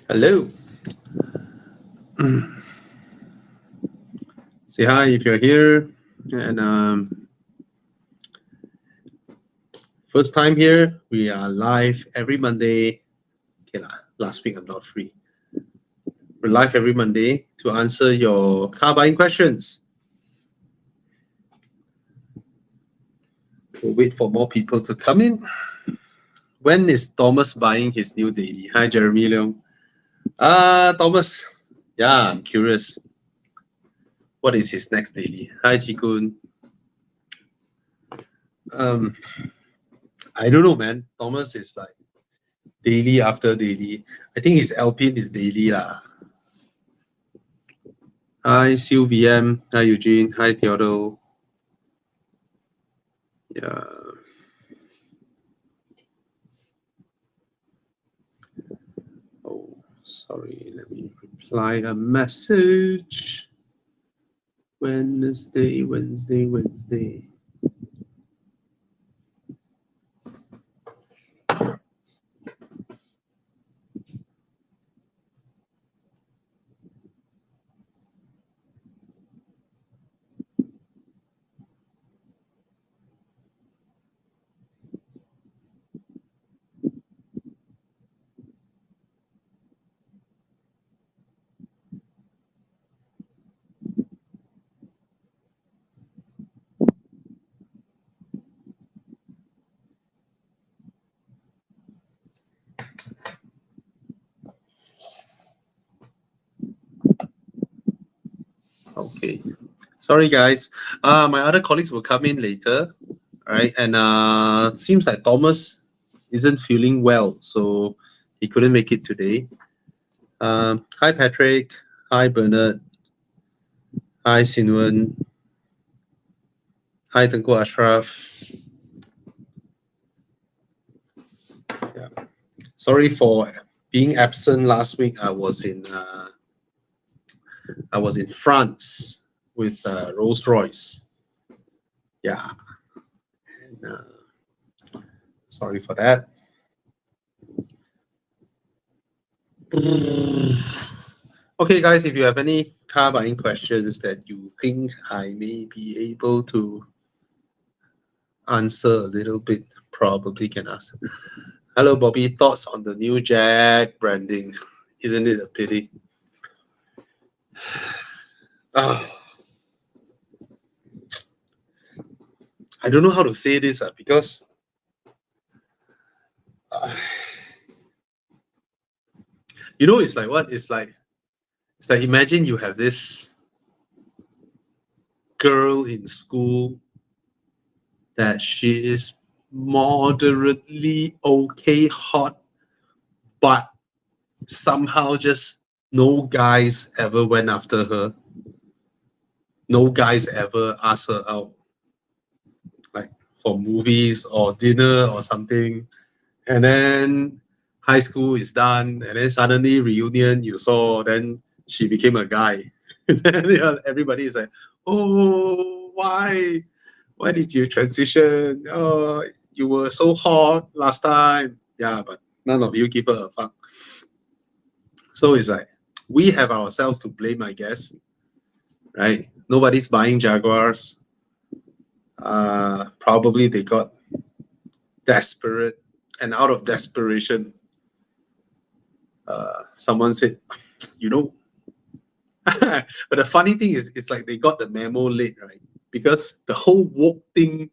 Hello. Say hi if you're here. And first time here, we are live every Monday. Okay, last week I'm not free. We're live every Monday to answer your car buying questions. We'll wait for more people to come in. When is Thomas buying his new daily? Hi, Jeremy Leong. Thomas. Yeah, I'm curious. What is his next daily? Hi, Chikun. I don't know, man. Thomas is like daily after daily. I think his Alpine is daily lah. Hi, CUVM. Hi, Eugene. Hi, Theodore. Yeah. Oh, sorry. Let me reply a message. Wednesday. Okay. Sorry, guys. My other colleagues will come in later. All right. And seems like Thomas isn't feeling well, so he couldn't make it today. Hi, Patrick. Hi, Bernard. Hi, Sinwan. Hi, Tengku Ashraf. Yeah. Sorry for being absent last week. I was in France with Rolls Royce. Yeah. And, sorry for that. Okay, guys, if you have any car buying questions that you think I may be able to answer a little bit, probably can ask. Hello, Bobby. Thoughts on the new Jag branding? Isn't it a pity? Ah, I don't know how to say this because you know, it's like what? It's like imagine you have this girl in school that she is moderately okay hot, but somehow just no guys ever went after her. No guys ever asked her out, like for movies or dinner or something. And then high school is done, and then suddenly reunion you saw, then she became a guy. And then everybody is like, oh, why? Why did you transition? Oh, you were so hot last time. Yeah, but none of you give her a fuck. So it's like we have ourselves to blame, I guess. Right? Nobody's buying Jaguars. Probably they got desperate, and out of desperation, someone said, you know. But the funny thing is, it's like they got the memo late, right? Because the whole woke thing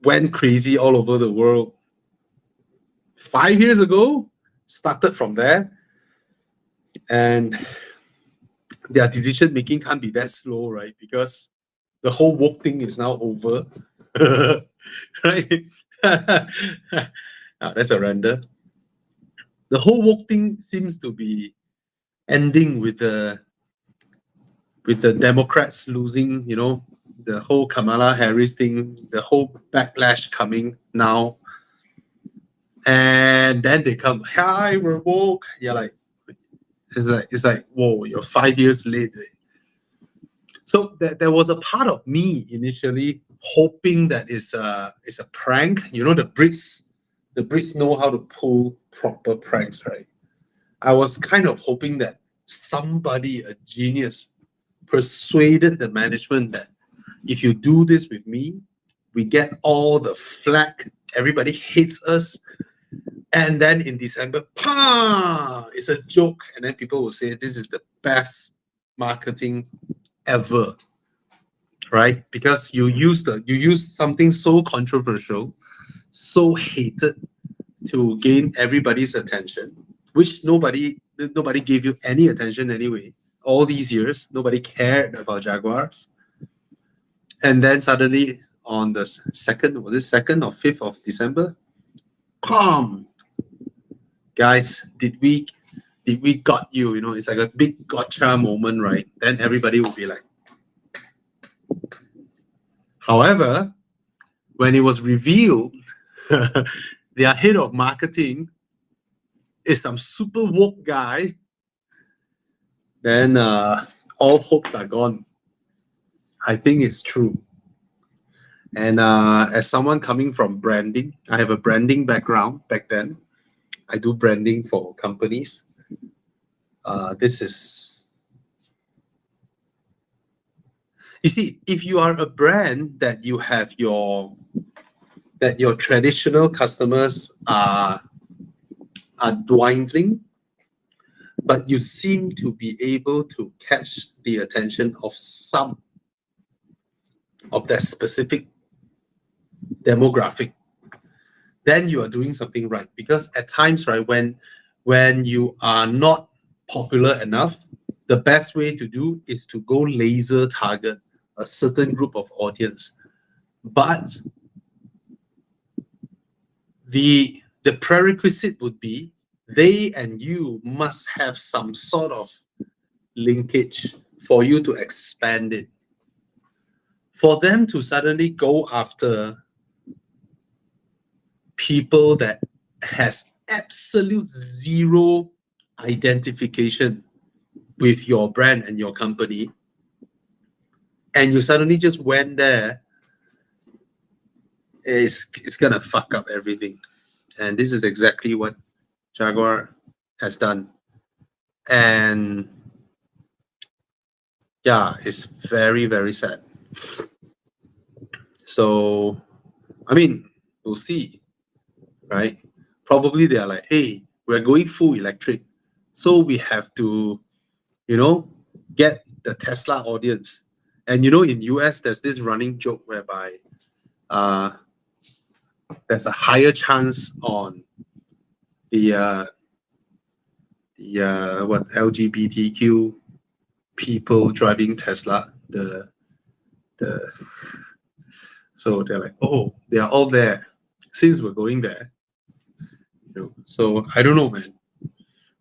went crazy all over the world 5 years ago. Started from there, and their decision making can't be that slow, right? Because the whole woke thing is now over, right? That's a render. The whole woke thing seems to be ending with the Democrats losing, you know, the whole Kamala Harris thing, the whole backlash coming now. And then they come, hi, we're woke. You're like, it's like, whoa, you're 5 years late. So there was a part of me initially hoping that it's a prank. You know, the Brits know how to pull proper pranks, right? I was kind of hoping that somebody, a genius, persuaded the management that if you do this with me, we get all the flack, everybody hates us, and then in December, it's a joke, and then people will say this is the best marketing ever, right? Because you use something so controversial, so hated to gain everybody's attention, which nobody gave you any attention anyway. All these years, nobody cared about Jaguars, and then suddenly on the second, was it 2nd or 5th of December? Come, guys, did we got you? You know, it's like a big gotcha moment, right? Then everybody will be like. However, when it was revealed, their head of marketing is some super woke guy, then all hopes are gone. I think it's true. And as someone coming from branding, I have a branding background back then. I do branding for companies. This is, you see, if you are a brand that you have that your traditional customers are dwindling, but you seem to be able to catch the attention of some of that specific demographic, then you are doing something right. Because at times, right, when you are not popular enough, the best way to do is to go laser target a certain group of audience. But the prerequisite would be they and you must have some sort of linkage for you to expand it. For them to suddenly go after people that has absolute zero identification with your brand and your company, and you suddenly just went there, it's gonna fuck up everything. And this is exactly what Jaguar has done. And yeah, it's very, very sad. So, I mean, we'll see, right? Probably they are like, hey, we're going full electric. So we have to, get the Tesla audience. And in US, there's this running joke whereby there's a higher chance on the LGBTQ people driving Tesla. So they're like, oh, they are all there. Since we're going there, So I don't know, man.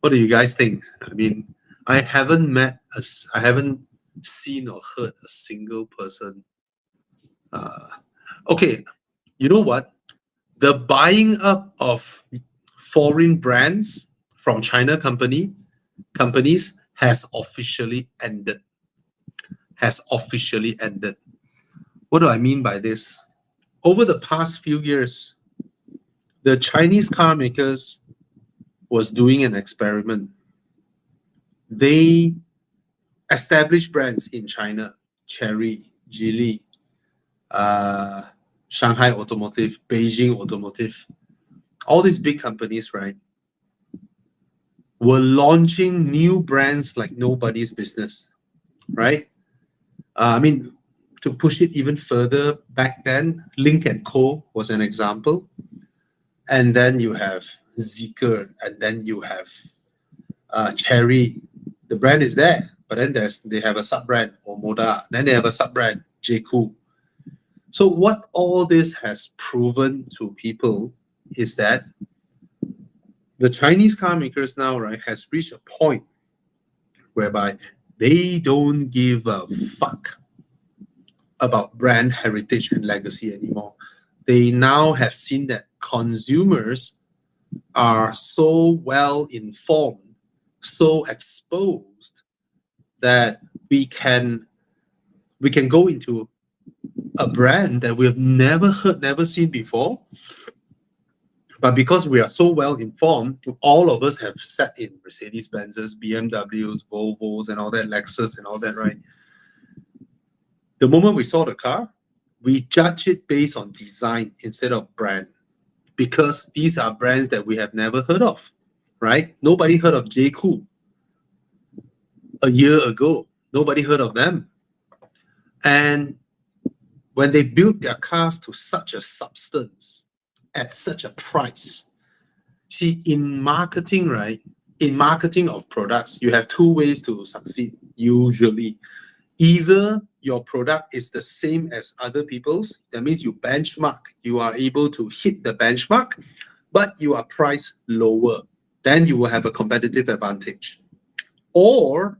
What do you guys think? I mean, I haven't seen or heard a single person. Okay, you know what? The buying up of foreign brands from China companies has officially ended. What do I mean by this? Over the past few years, the Chinese car makers was doing an experiment. They established brands in China, Chery, Geely, Shanghai Automotive, Beijing Automotive, all these big companies, right, were launching new brands like nobody's business, right? I mean, to push it even further, back then, Link & Co. was an example. And then you have Zeekr, and then you have Chery. The brand is there, but then they have a sub-brand, Omoda. Then they have a sub-brand, Jaguar. So what all this has proven to people is that the Chinese car makers now, right, has reached a point whereby they don't give a fuck about brand heritage and legacy anymore. They now have seen that consumers are so well informed, so exposed, that we can go into a brand that we have never heard, never seen before, But because we are so well informed, all of us have sat in Mercedes-Benzes, BMWs, Volvos, and all that, Lexus and all that, right? The moment we saw the car, we judge it based on design instead of brand, because these are brands that we have never heard of, right? Nobody heard of Jaguar a year ago. Nobody heard of them. And when they built their cars to such a substance at such a price, see, in marketing, right? In marketing of products, you have two ways to succeed usually. Either your product is the same as other people's, that means you benchmark, you are able to hit the benchmark, but you are priced lower, then you will have a competitive advantage. Or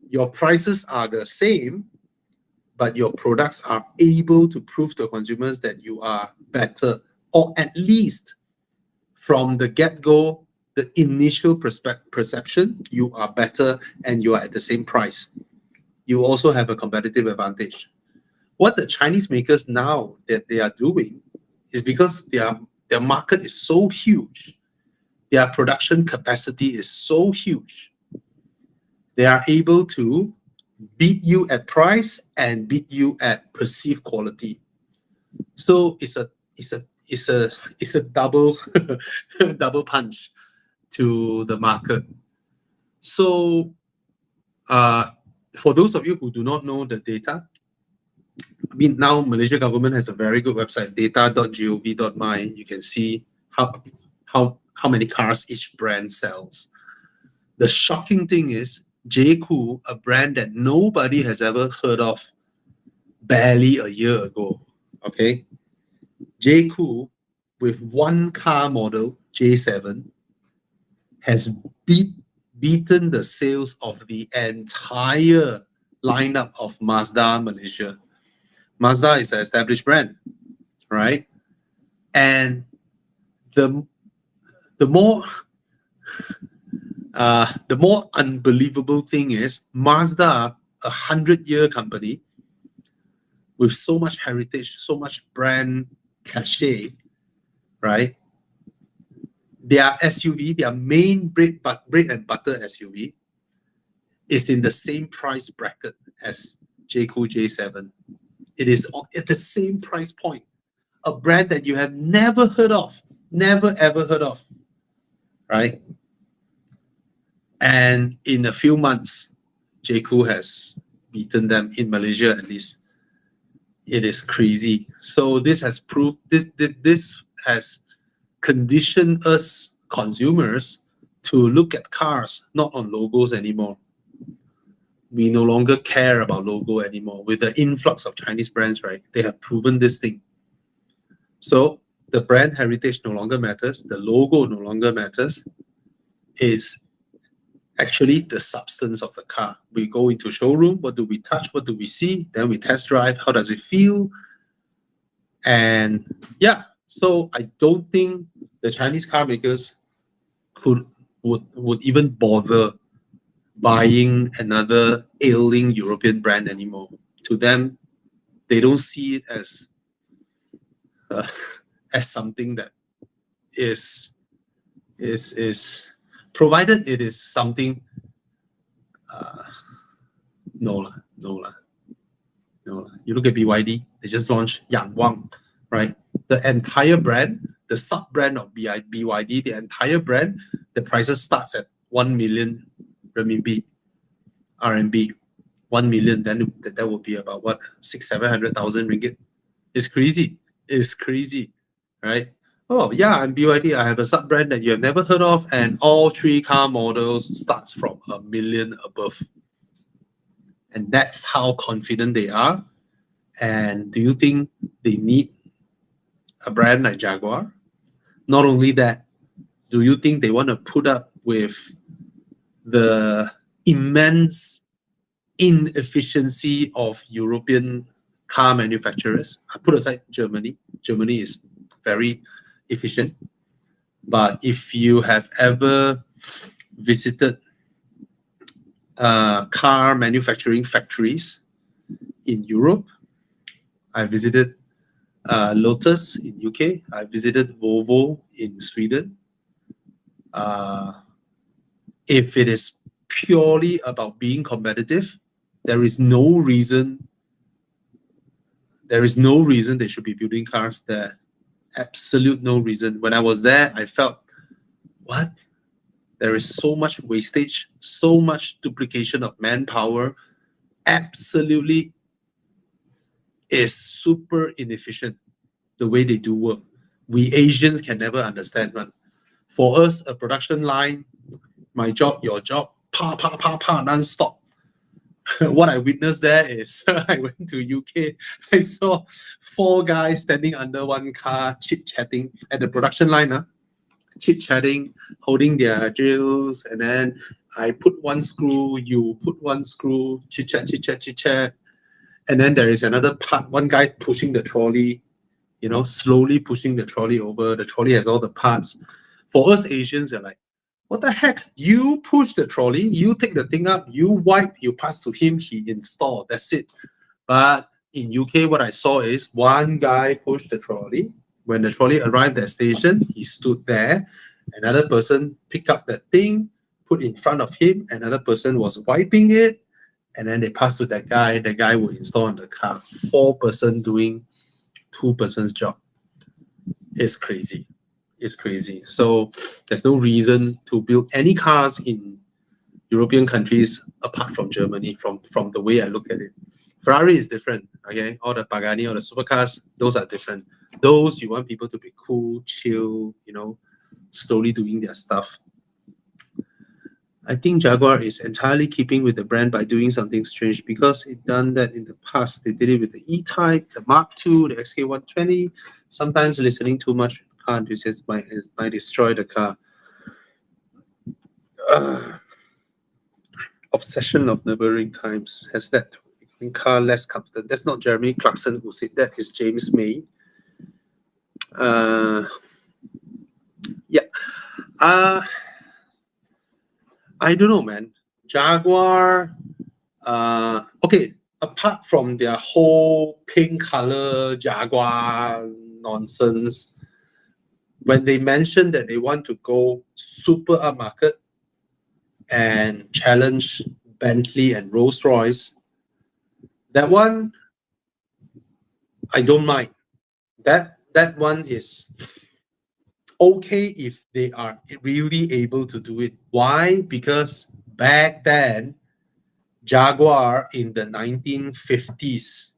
your prices are the same, but your products are able to prove to consumers that you are better, or at least from the get-go, the initial perception, you are better and you are at the same price. You also have a competitive advantage. What the Chinese makers now that they are doing is, because their market is so huge, their production capacity is so huge, they are able to beat you at price and beat you at perceived quality. So it's a double double punch to the market. So for those of you who do not know the data, I mean, now Malaysia government has a very good website, data.gov.my. You can see how many cars each brand sells. The shocking thing is, Jaguar, a brand that nobody has ever heard of barely a year ago, okay? Jaguar, with one car model, J7, has beaten the sales of the entire lineup of Mazda Malaysia. Mazda is an established brand, right? And the more unbelievable thing is, Mazda, 100-year company with so much heritage, so much brand cachet, right? Their SUV, their main bread and butter SUV, is in the same price bracket as Jaguar J7. It is at the same price point. A brand that you have never heard of, never ever heard of, right? And in a few months, Jaguar has beaten them in Malaysia, at least. It is crazy. So this has proved, this has conditioned us consumers to look at cars not on logos anymore. We no longer care about logo anymore. With the influx of Chinese brands, right? They have proven this thing. So the brand heritage no longer matters. The logo no longer matters. It's actually the substance of the car. We go into showroom, what do we touch? What do we see? Then we test drive. How does it feel? And yeah, so I don't think the Chinese car makers would even bother buying another ailing European brand anymore. To them, they don't see it as something that is provided it is something. No lah. You look at BYD, they just launched Jaguar, right? The entire brand, the sub brand of BYD, the entire brand, the prices starts at 1 million RMB, 1 million. Then that would be about what, 600,000-700,000 ringgit. It's crazy, right? Oh yeah, I'm BYD. I have a sub brand that you have never heard of, and all 3 car models starts from 1 million above. And that's how confident they are. And do you think they need a brand like Jaguar? Not only that, do you think they want to put up with the immense inefficiency of European car manufacturers? I put aside Germany. Germany is very efficient. But if you have ever visited car manufacturing factories in Europe, I visited Lotus in UK. I visited Volvo in Sweden. If it is purely about being competitive, there is no reason. There is no reason they should be building cars there. Absolute no reason. When I was there, I felt, what? There is so much wastage, so much duplication of manpower. Absolutely is super inefficient the way they do work. We Asians can never understand, man. For us, a production line, my job, your job, pa pa pa pa non-stop. What I witnessed there is I went to UK, I saw 4 guys standing under one car chit-chatting at the production line, chit-chatting, holding their drills, and then I put one screw, you put one screw, chit-chat, chit-chat, chit-chat. And then there is another part, one guy pushing the trolley, slowly pushing the trolley over. The trolley has all the parts. For us Asians, we're like, what the heck? You push the trolley, you take the thing up, you wipe, you pass to him, he install. That's it. But in UK, what I saw is one guy pushed the trolley. When the trolley arrived at station, he stood there. Another person picked up that thing, put in front of him. Another person was wiping it. And then they pass to that guy. The guy will install on the car. 4 person doing 2 person's job. It's crazy. It's crazy. So there's no reason to build any cars in European countries apart from Germany, from the way I look at it. Ferrari is different, okay? All the Pagani, all the supercars, those are different. Those, you want people to be cool, chill, slowly doing their stuff. I think Jaguar is entirely keeping with the brand by doing something strange because it done that in the past. They did it with the E-Type, the Mark II, the XK120. Sometimes listening too much car enthusiasts might destroy the car. Obsession of neighboring times has led to making car less comfortable. That's not Jeremy Clarkson who said that, is James May. Yeah. I don't know, man. Jaguar, okay, apart from their whole pink color Jaguar nonsense, when they mentioned that they want to go super upmarket and challenge Bentley and Rolls-Royce, that one, I don't mind. That one is okay if they are really able to do it. Why? Because back then, Jaguar in the 1950s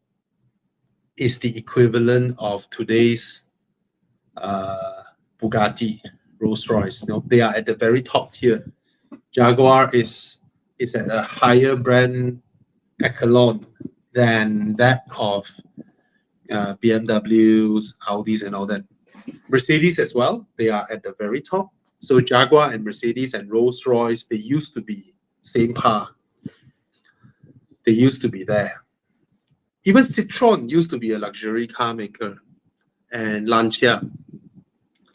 is the equivalent of today's Bugatti, Rolls-Royce. They are at the very top tier. Jaguar is at a higher brand echelon than that of BMWs, Audis, and all that. Mercedes as well, they are at the very top. So Jaguar and Mercedes and Rolls-Royce, they used to be same par. They used to be there. Even Citroën used to be a luxury car maker, and Lancia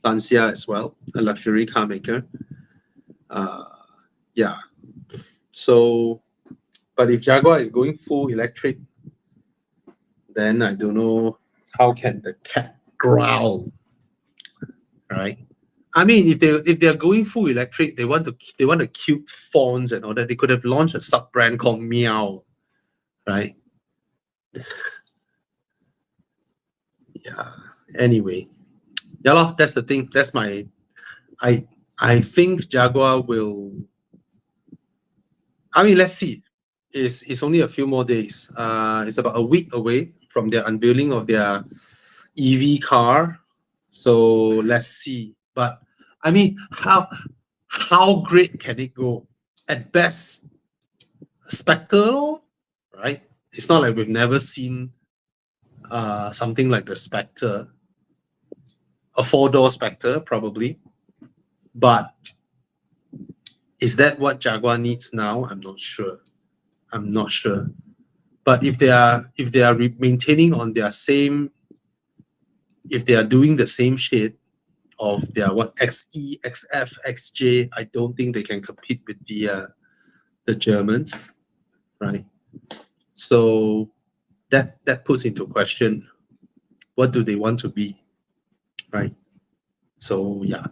as well, a luxury car maker. Yeah. So, but if Jaguar is going full electric, then I don't know how can the cat growl, right? I mean, if they're going full electric, they want the cute fonts and all that. They could have launched a sub brand called Meow, right? Yeah. Anyway, yeah, that's the thing. That's my. I think Jaguar will. I mean, let's see. It's only a few more days. It's about a week away from their unveiling of their EV car. So let's see. But I mean, how great can it go? At best, Spectre, right? It's not like we've never seen something like the Spectre, a 4-door Spectre probably. But is that what Jaguar needs now? I'm not sure. But if they are maintaining on their same, if they are doing the same shit of their XE, XF, XJ, I don't think they can compete with the Germans, right? So that puts into question What do they want to be, right? So yeah,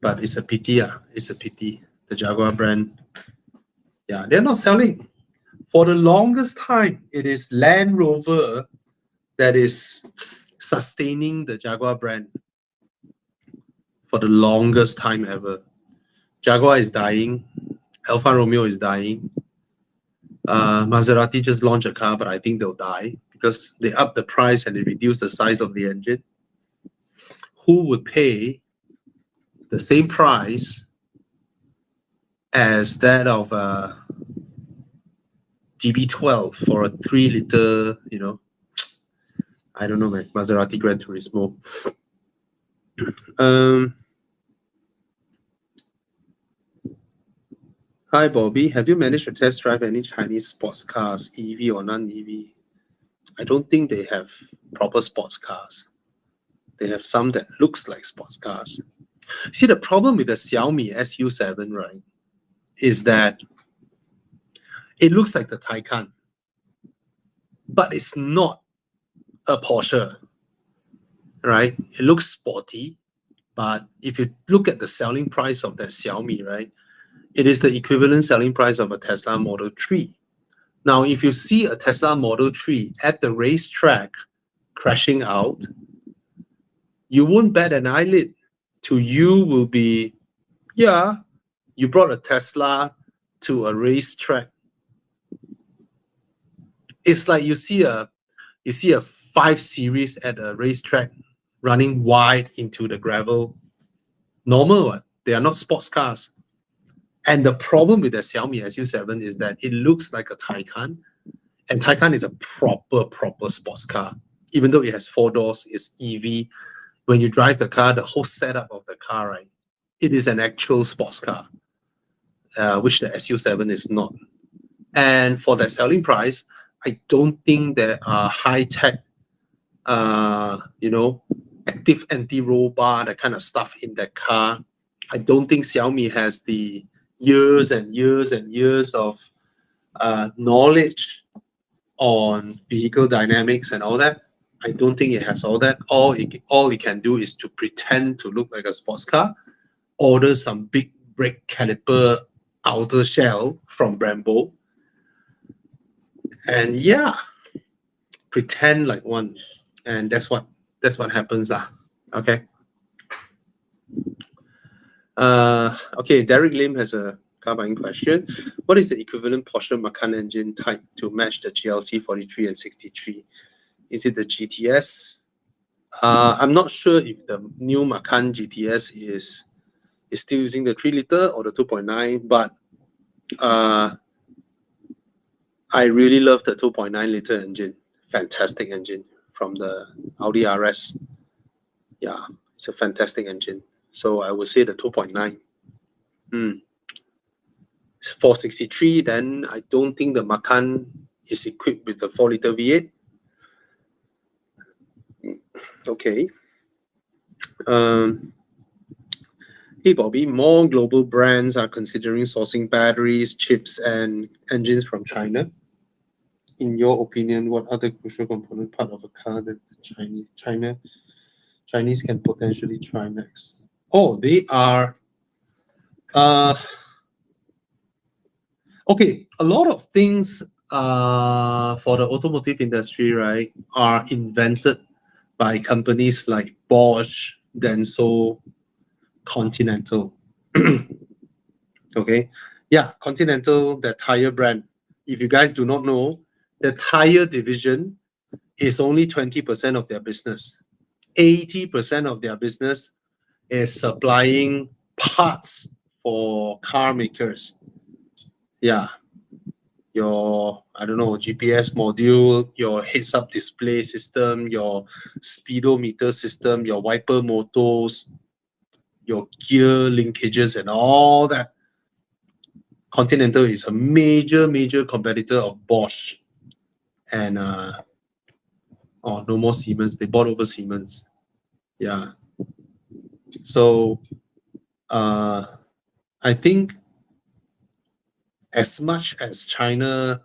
but it's a pity. It's a pity. The Jaguar brand, yeah, they're not selling. For the longest time, it is Land Rover that is sustaining the Jaguar brand for the longest time ever. Jaguar is dying. Alfa Romeo is dying. Maserati just launched a car, but I think they'll die because they up the price and they reduce the size of the engine. Who would pay the same price as that of a DB12 for a 3-liter, I don't know, man, Maserati Gran Turismo. Hi, Bobby. Have you managed to test drive any Chinese sports cars, EV or non-EV? I don't think they have proper sports cars. They have some that looks like sports cars. See, the problem with the Xiaomi SU7, right, is that it looks like the Taycan, but it's not a Porsche, right? It looks sporty, but if you look at the selling price of that Xiaomi, right, it is the equivalent selling price of a Tesla Model 3. Now, if you see a Tesla Model 3 at the racetrack crashing out, you won't bat an eyelid. To you will be, yeah, you brought a Tesla to a racetrack. It's like you see a 5 Series at a racetrack running wide into the gravel. Normal one. They are not sports cars. And the problem with the Xiaomi SU7 is that it looks like a Taycan, and Taycan is a proper sports car. Even though it has 4 doors, it's EV. When you drive the car, the whole setup of the car, right, it is an actual sports car, which the SU7 is not. And for that selling price, I don't think there are high-tech, active anti-roll bar, that kind of stuff in that car. I don't think Xiaomi has the years and years and years of knowledge on vehicle dynamics and all that. I don't think it has all that. All it can do is to pretend to look like a sports car, order some big brake caliper outer shell from Brembo, and yeah, pretend like one. And that's what happens. Okay. Okay, Derek Lim has a car buying question. What is the equivalent Porsche Macan engine type to match the GLC 43 and 63? Is it the GTS? I'm not sure if the new Macan GTS is still using the 3-liter or the 2.9, but I really love the 2.9-liter engine. Fantastic engine from the Audi RS. Yeah, it's a fantastic engine. So I would say the 2.9. For 63, then I don't think the Macan is equipped with the 4-liter V8. Okay. Hey, Bobby, more global brands are considering sourcing batteries, chips, and engines from China. In your opinion, what other crucial component part of a car that the Chinese can potentially try next? Oh, they are. Okay, a lot of things for the automotive industry, right, are invented by companies like Bosch, Denso, Continental. Okay, yeah, Continental, the tire brand. If you guys do not know, the tire division is only 20% of their business. 80% of their business is supplying parts for car makers. Yeah, your, I don't know, GPS module, your heads-up display system, your speedometer system, your wiper motors, your gear linkages, and all that. Continental is a major competitor of Bosch. And no more Siemens. They bought over Siemens. Yeah. So I think as much as China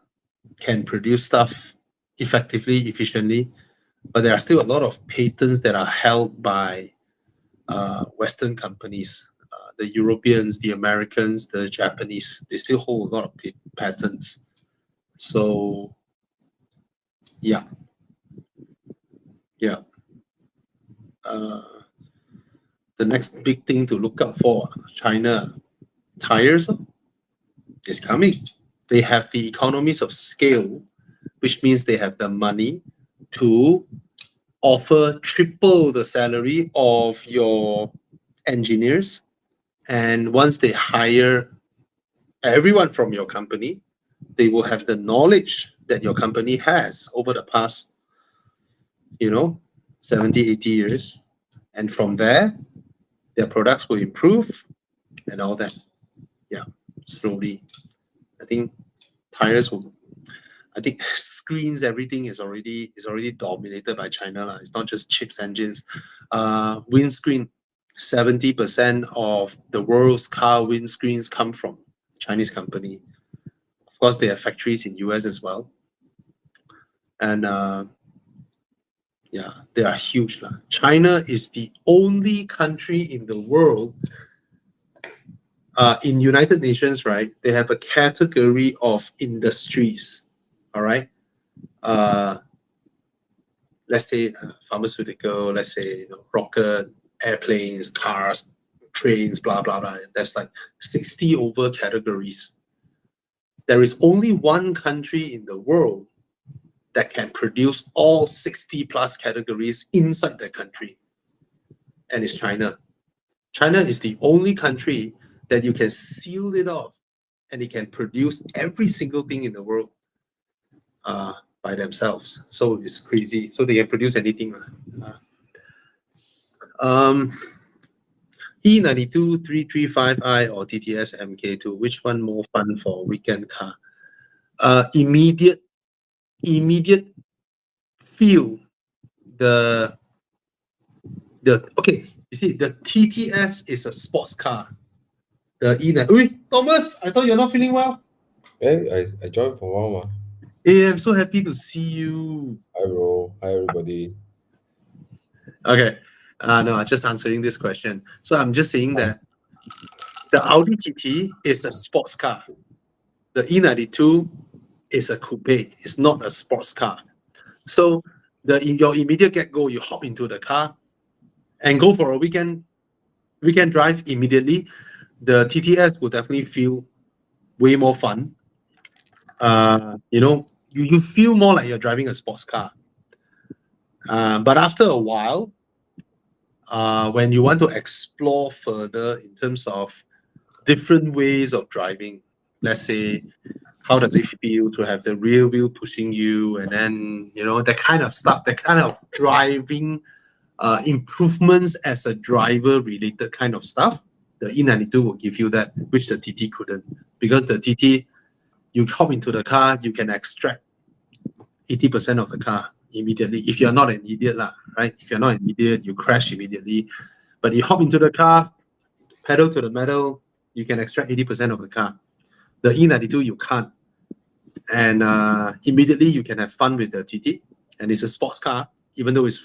can produce stuff effectively, efficiently, but there are still a lot of patents that are held by Western companies. The Europeans, the Americans, the Japanese, they still hold a lot of patents. So, yeah, yeah. Uh, the next big thing to look out for, China tires is coming. They have the economies of scale, which means they have the money to offer triple the salary of your engineers. And once they hire everyone from your company, they will have the knowledge that your company has over the past, 70, 80 years. And from there, their products will improve and all that. Yeah, slowly. I think tires will. I think screens, everything is already dominated by China. It's not just chips, engines. Windscreen, 70% of the world's car windscreens come from Chinese company. Of course, they have factories in US as well. And yeah, they are huge. China is the only country in the world, in United Nations, right? They have a category of industries. All right. Uh, let's say pharmaceutical, let's say rocket, airplanes, cars, trains, blah blah blah. There's like 60 over categories. There is only one country in the world that can produce all 60 plus categories inside the country, and it's China. China is the only country that you can seal it off and it can produce every single thing in the world by themselves. So it's crazy. So they can produce anything. Um, E92 335i or TTS MK2, which one more fun for weekend car? Immediate feel. The okay, you see, the TTS is a sports car. The E9. Wait, Thomas, I thought you're not feeling well. I joined for a while, ma. Hey, I'm so happy to see you. Hi, bro. Hi, everybody. Okay. No, I'm just answering this question. So I'm just saying that the Audi TT is a sports car. The E92 is a coupe. It's not a sports car. So in your immediate get go, you hop into the car and go for a weekend drive immediately. The TTS will definitely feel way more fun. You feel more like you're driving a sports car. But after a while, when you want to explore further in terms of different ways of driving, let's say, how does it feel to have the rear wheel pushing you, and then that kind of stuff, that kind of driving improvements as a driver related kind of stuff, the E92 will give you that, which the TT couldn't, because the TT, you hop into the car, you can extract 80% of the car immediately. If you're not an idiot, right? If you're not an idiot, you crash immediately. But you hop into the car, pedal to the metal, you can extract 80% of the car. The E92, you can't. And immediately you can have fun with the TT. And it's a sports car, even though it's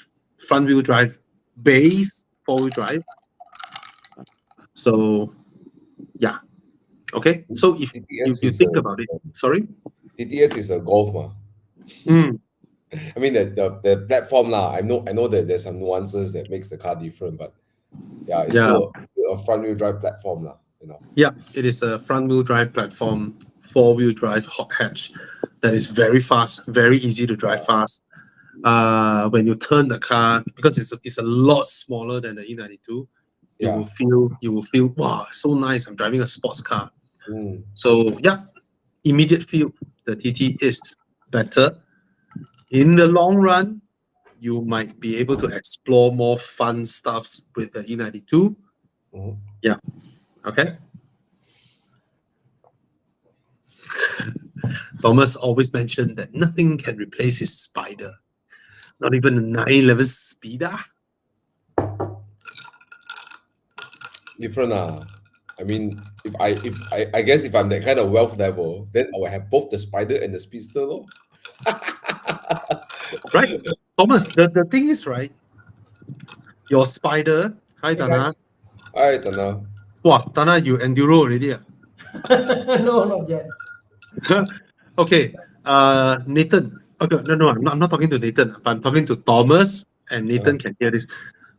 front wheel drive base, 4-wheel drive. So, yeah. Okay. So if TTS you is a think about it, sorry? TTS is a golf, ma. Mm, I mean the platform lah. I know that there's some nuances that makes the car different, but yeah, it's yeah. still a front wheel drive platform lah. Yeah, it is a front-wheel drive platform, 4-wheel drive hot hatch that is very fast, very easy to drive fast. When you turn the car, because it's a lot smaller than the E92, Yeah. you will feel wow, so nice. I'm driving a sports car. Mm. So yeah, immediate feel. The TT is better. In the long run, you might be able to explore more fun stuffs with the E92. Mhm. Yeah. Okay. Thomas always mentioned that nothing can replace his Spider, not even the 911 Speeder. Different lah. I mean, if I guess if I'm that kind of wealth level, then I will have both the Spider and the Speedster, lor. Right? Thomas, the thing is, right? Your Spider, hi Hey Dana. guys. All right, Tana. Wow, Dana, you enduro already. No, not yet. Okay, Nathan. Okay, no, I'm not talking to Nathan, but I'm talking to Thomas, and Nathan can hear this.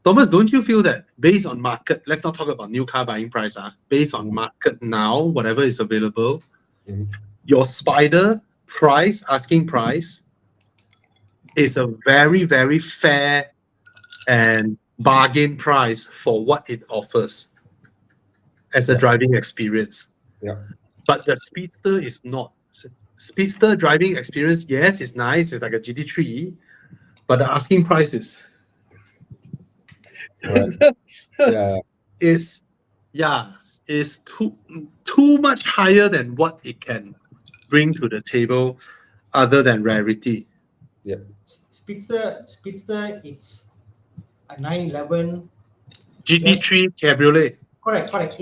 Thomas, don't you feel that based on market, let's not talk about new car buying price, based on market now, whatever is available, Mhm. your Spider price, asking price, is a very, very fair and bargain price for what it offers as a Yeah. driving experience. Yeah. But the Speedster is not. Speedster driving experience, yes, it's nice. It's like a GT3, but the asking price is Correct. Yeah. is yeah is too much higher than what it can bring to the table, other than rarity. Yeah. Speedster, it's a 911. Just GT3 Cabriolet. correct.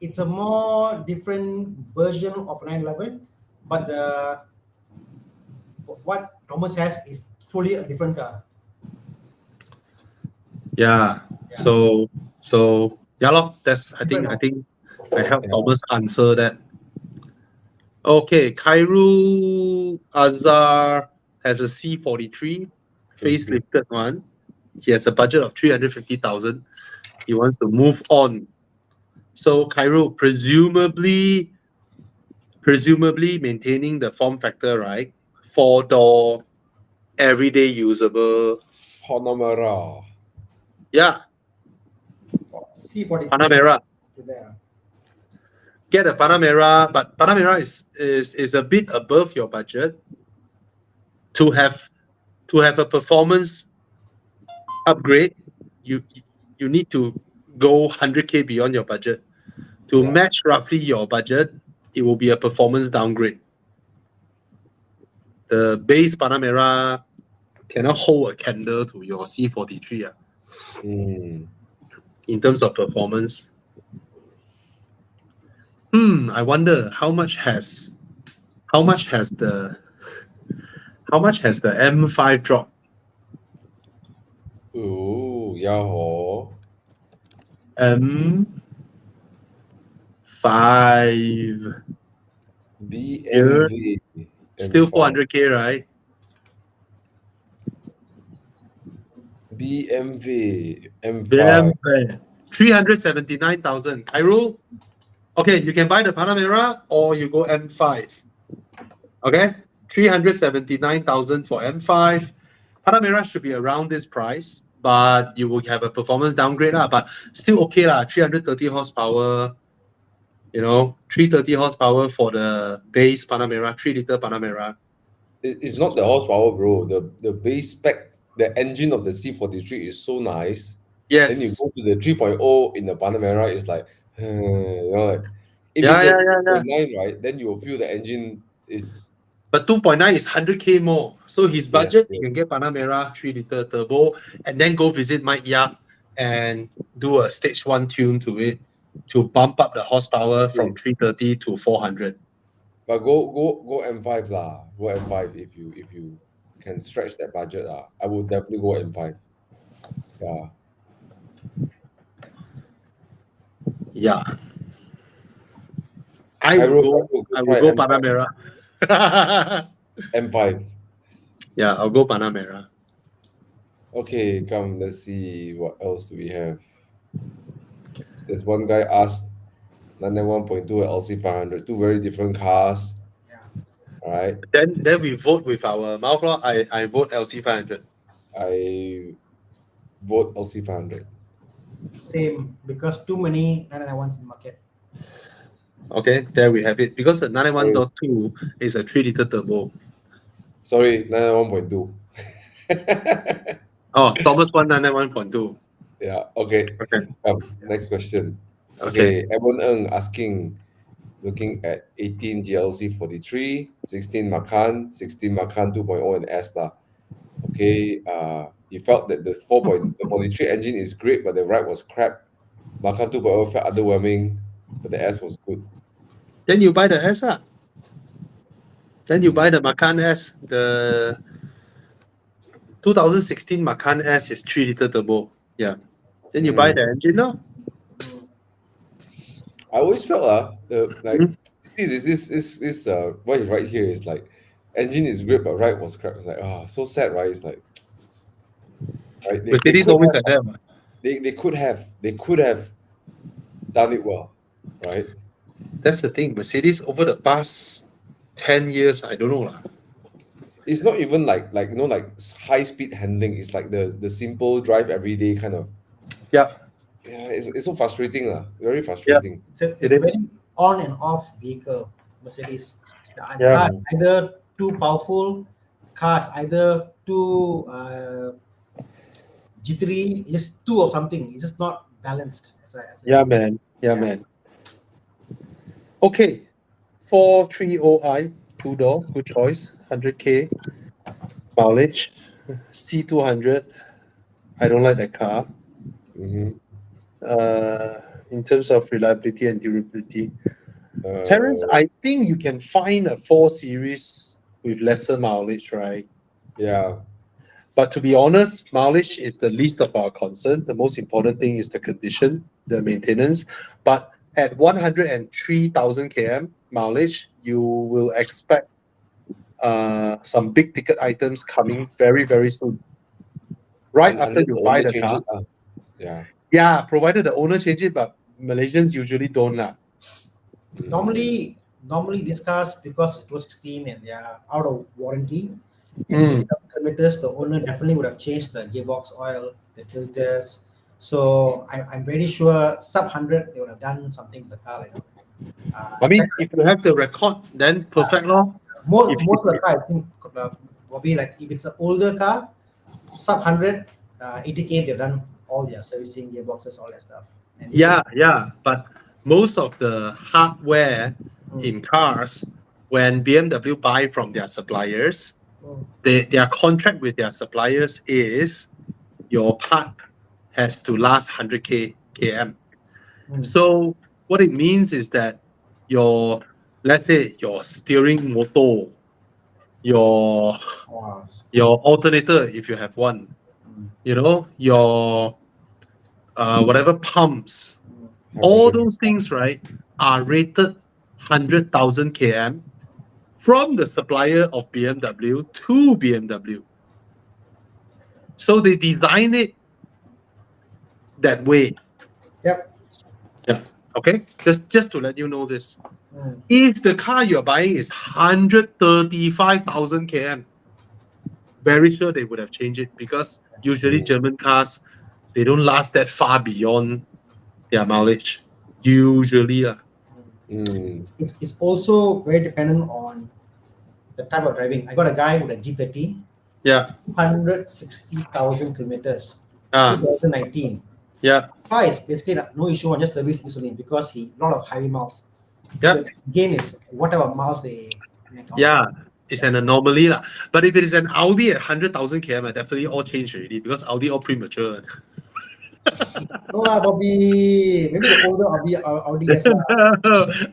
It's a more different version of 911, but what Thomas has is fully a different car. Yeah. Yeah. So yeah, lor, that's Different. I think I helped Yeah. Thomas answer that. Okay, Kairu Azar has a C43 First speed. facelifted one. He has a budget of 350,000. He wants to move on. So Kairu, presumably maintaining the form factor, right? Four-door, everyday usable. Panamera. Yeah, C43 Panamera. there. Get a Panamera, but Panamera is a bit above your budget. To have a performance upgrade, you you need to go 100K beyond your budget. To Yeah. match roughly your budget, it will be a performance downgrade. The base Panamera cannot hold a candle to your C43 Mm. in terms of performance. I wonder how much has the M5 dropped? Ooh, yeah, ho. M5 here BMV still M5. 400K, right? BMV M5. BMW 379,000. Cairo. Okay, you can buy the Panamera or you go M5. Okay, 379,000 for M5. Panamera should be around this price, but you will have a performance downgrade, but still okay, 330 horsepower, 330 horsepower for the base Panamera, 3-liter Panamera. It's not the horsepower, bro. The base spec, the engine of the C43 is so nice. Then you Yes. go to the 3.0 in the Panamera, it's like, like if Yeah, it's a yeah, yeah, yeah. 2.9, right, then you will feel the engine is But 2.9 is 100K more. So his yes, budget, you yes. can get Panamera 3-liter turbo and then go visit Mike Yap and do a stage 1 tune to it to bump up the horsepower from 330 to 400. But go M5 lah. Go M5 if you can stretch that budget lah. I would definitely go M5. Yeah. Yeah. I Cairo, will try go M5. Panamera. M5. Yeah, I'll go Panamera. Okay, come, let's see what else do we have. There's one guy asked 91.2 and LC500, two very different cars. Yeah. All right. Then we vote with our mouth law. I vote LC500. I vote LC500. Same, because too many 991s in the market. Okay, there we have it. Because the 91.2 is a 3-liter turbo. Sorry, 91.2. Oh, Thomas 191.2. Yeah, okay. Okay. Next question. Okay. Okay, Evan Ng asking, looking at 18 GLC 43, 16 Macan, 16 Macan 2.0 and S lah. Okay, he felt that the 43 engine is great, but the ride was crap. Macan 2.0 felt underwhelming, but the S was good. Then you buy the S. Then you buy the Macan S. The 2016 Macan S is 3 liter turbo. Yeah. Then you buy the engine now. Mm. I always felt the like Mhm. see this what you write here is like engine is great but ride was crap. It's like so sad, right? It's like right they Mercedes could always have like that. Man. they could have done it well, right? That's the thing. Mercedes over the past 10 years, I don't know. Lah. It's not even like high speed handling. It's like the simple drive every day kind of. Yeah, Yeah, it's so frustrating, very yeah, frustrating. it It's a is. very on and off vehicle, Mercedes. The Yeah, car is man. either too powerful, cars either too jittery, just two of something. It's just not balanced as a Yeah, vehicle. man. Yeah, Yeah. man. Okay. 430i, two door, good choice. 100K mileage. C200. I don't like that car. Hmm. In terms of reliability and durability. Terence, Uh, I think you can find a 4 Series with lesser mileage, right? yeah, But to be honest, mileage is the least of our concern. The most important thing is the condition, the maintenance. But at 103,000 km mileage, you will expect some big ticket items coming very, very soon, right after unless you the buy owner the change car. it. Yeah. Yeah, provided the owner change it, but Malaysians usually don't. Lah. Mm. Normally these cars, because it's 2016 and they are out of warranty, at Mm. 80,000 kilometers, the owner definitely would have changed the gearbox oil, the filters. So I'm very sure sub 100 they would have done something to the car, like I check. mean, if you have the record, then perfect law. Most If most of the car, I think, probably like if it's an older car, sub 100, 80K, they've done all their servicing, gearboxes, all that stuff. And it's just yeah, yeah, but most of the hardware mm, in cars, when BMW buy from their suppliers, mm, their contract with their suppliers is your part has to last 100K km. mm. So what it means is that your, let's say your steering motor, your Wow. your alternator if you have one, Mm, your whatever pumps, mm. High all pressure. those things, right, are rated 100,000 km from the supplier of BMW to BMW. So they design it that way. Yep. Yeah. Okay. Just to let you know this. Mm. If the car you're buying is 135,000 km, very sure they would have changed it because usually Mm. German cars they don't last that far beyond their mileage. Usually, Mm. It's also very dependent on the type of driving. I got a guy with a G30, yeah, 160,000 kilometers, ah, 2019. yeah, Car is basically no issue on just service insulin because he lot of highway miles. yeah, So again is whatever miles they count. yeah. It's an anomaly, lah. But if it is an Audi at 100,000 km, definitely all changed already because Audi all premature. No lah, Bobby. Maybe the older Audi yes lah.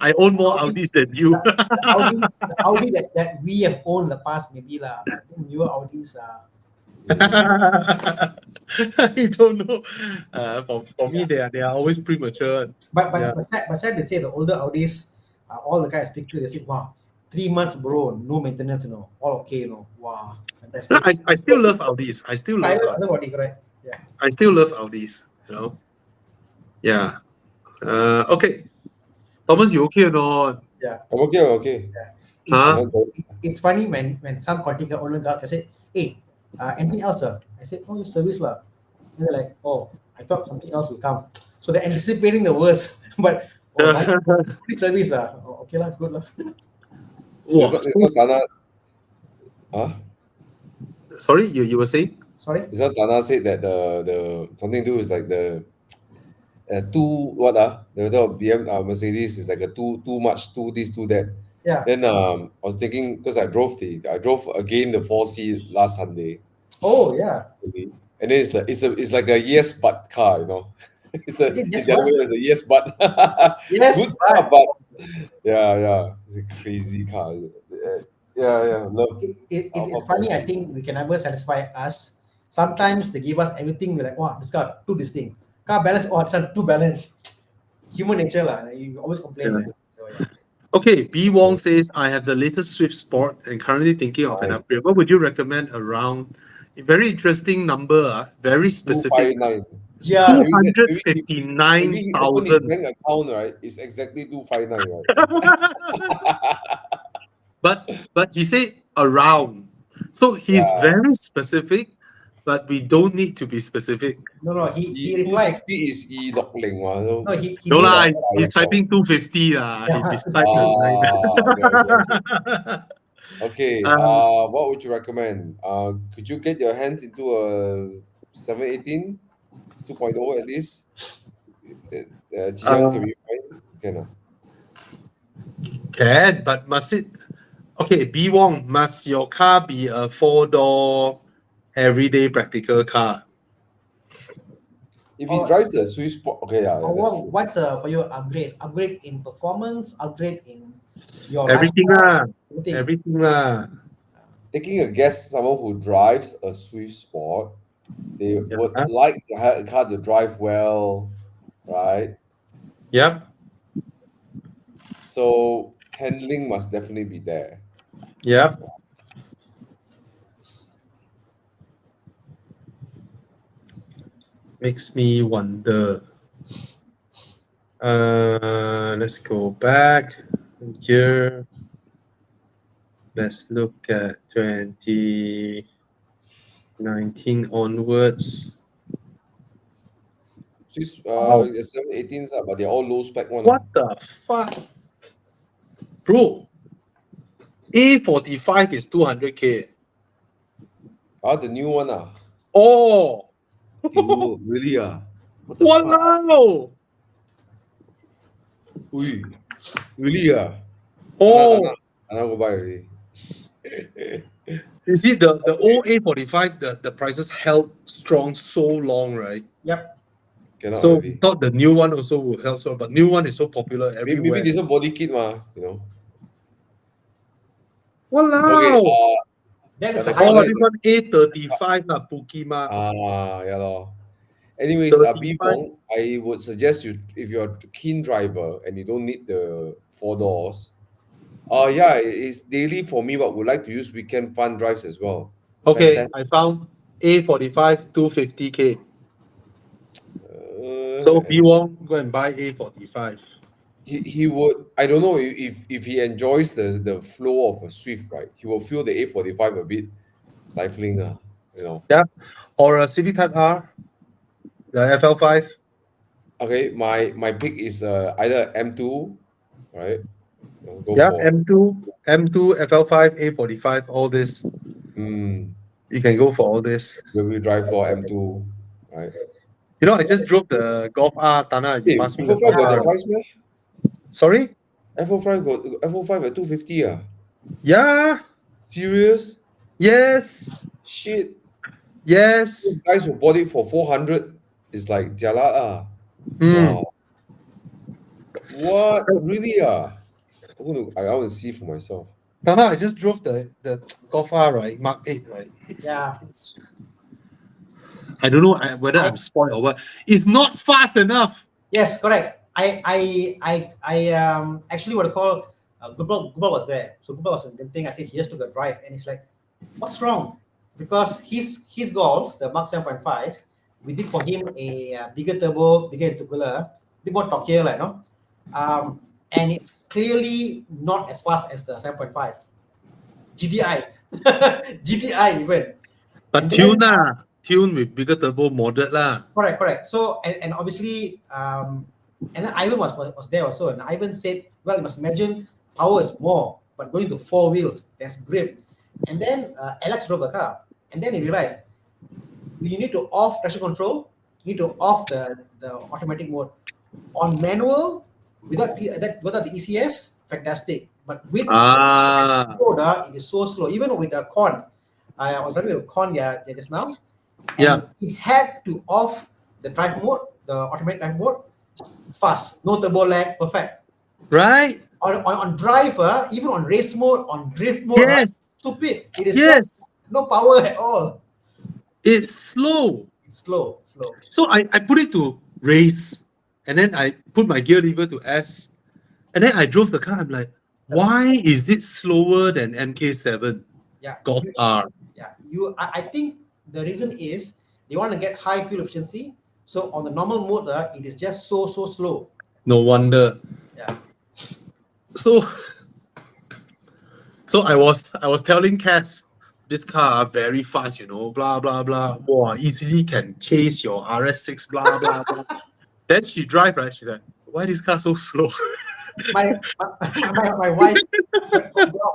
I own more Audi, Audis than you. the Audi that we have owned in the past maybe lah. But I think newer Audis Mm. I don't know. For me, yeah. they are always premature. But Yeah. but but sad to say the older Audis, all the guys I speak to, they say, wow, 3 months, bro, no maintenance, all okay, wow, No, fantastic. I still love Audis. I still love I love Audis. Audi, correct? Yeah. I still love Audis. Yeah. Okay. Thomas, you okay or not? Yeah. I'm okay. Yeah. I'm It's Huh? not going. it's funny when some contingent owner guys can say, hey, anything else, sir? I said, oh, just service lah. And they're like, oh, I thought something else will come. So they're anticipating the worst. But oh, no, only service oh, okay lah, good lah. Wow. It's not Dana. Huh? Sorry, you were saying? Sorry. It's not Dana said that the something to do is like the too what the BM Mercedes is like a too much too this too that. Yeah. Then I was thinking because I drove again the 4C last Sunday. Oh yeah. Okay. And then it's like a yes but car, It's Yes, the other what? way, it's a yes but Yes, good car, but but yeah, it's a crazy car. Yeah, love. It's funny. I think we can never satisfy us. Sometimes they give us everything. We're like, wow, this car too this thing. Car balance, oh, this one too balance. Human nature, lah. You always complain, Yeah. man. So yeah. Okay, B Wong says, I have the latest Swift Sport and currently thinking of an Nice. upgrade. What would you recommend around? A very interesting number, very specific. 259. Yeah. Maybe he opened his 259,000. bank account, right? It's exactly 259, right? but he said around. So he's Yeah. very specific, but we don't need to be specific. No. He replied. 260 is E Lok Leng, so. No, he No made lah, a, he's typing 250 lah. Yeah. He's typing Okay. Okay. Uh, What would you recommend? Could you get your hands into a 718 2.0 at least? Jiang, can we find? Can. can, but must it? Okay, B Wong, must your car be a 4-door everyday practical car? If he Oh. drives the Swiss Sport, okay, yeah, Oh, that's true. what's for your upgrade? Upgrade in performance, upgrade in your Everything lifestyle, lah, everything. everything lah. Taking a guess, someone who drives a Swift Sport, they would Yeah. like to have a car to drive well, right? Yep, So handling must definitely be there. yep. Makes me wonder. Let's go back here. Let's look at 2019 onwards. Swiss, Wow. 718s, but they're all low spec one. What the fuck? Bro, A45 is 200K. The new one. Oh, Ew, really? What the fuck? wow. Ui, really? Oh, I go buy already. you see the old A45, the prices held strong so long, right? Yep. Cannot So we already. thought the new one also would help, but new one is so popular Maybe everywhere. this one body kit, you know. Walao. Okay. That is the a high Oh, colour risk. this one A35 lah, Pukima. yeah lor. Anyways, 35. B Bong, I would suggest you, if you're a keen driver and you don't need the 4 doors, yeah, it's daily for me, but would like to use weekend fun drives as well. Okay, Fantastic. I found A45 250K. Uh, So B Wong go and buy A45. he would, I don't know if he enjoys the flow of a Swift, right? He will feel the A45 a bit stifling, you know. Yeah, or a Civic Type R, the FL5. Okay, my pick is either M2, right? Go Yeah, for M2, FL5, A45, all this. You can go for all this. wheel drive for M2, right? You know, I just drove the Golf R, Tana. You Hey, passed me the F05 Golf got that R. price, man? Sorry? F05 at 250, Yeah. Serious? Yes. Shit. Yes. Those guys who bought it for 400 is like jialat. Mm. Wow. What? Really? I want to see for myself. Tana, I just drove the Golf R, right? Mark 8, right? Yeah. I don't know whether I'm spoiled or what. It's not fast enough. Yes, correct. I actually what I call Gubal was there. So Gubal was the thing. I said he just took a drive, and he's like, "What's wrong?" Because his Golf, the Mark 7.5, we did for him a bigger turbo, bigger intercooler, a bit more torquier, like no, and it's clearly not as fast as the 7.5 GTI, GTI even. But tune with bigger turbo modded lah. Correct. So and obviously, and then Ivan was there also, and Ivan said, "Well, you must imagine power is more, but going to 4 wheels, there's grip." And then Alex drove the car, and then he realized you need to off traction control, you need to off the automatic mode. On manual, without the ECS, fantastic. But with Skoda, it is so slow. Even with the Con, I was driving with Con just now. And he had to off the drive mode, the automatic drive mode. Fast, no turbo lag, perfect. Right? on drive, even on race mode, on drift mode, right? Yes. Stupid. It is Yes. just no power at all. It's slow. It's slow. Slow. So I put it to race, and then I put my gear lever to S, and then I drove the car. I'm like, why is it slower than MK7 Yeah. Golf R? Yeah. I think the reason is they want to get high fuel efficiency. So on the normal mode, it is just so slow. No wonder. Yeah. So I was telling Cass, this car very fast, blah blah blah. Wow, easily can chase your RS6, blah blah blah. Then she drive, right? She's like, why this car so slow? My wife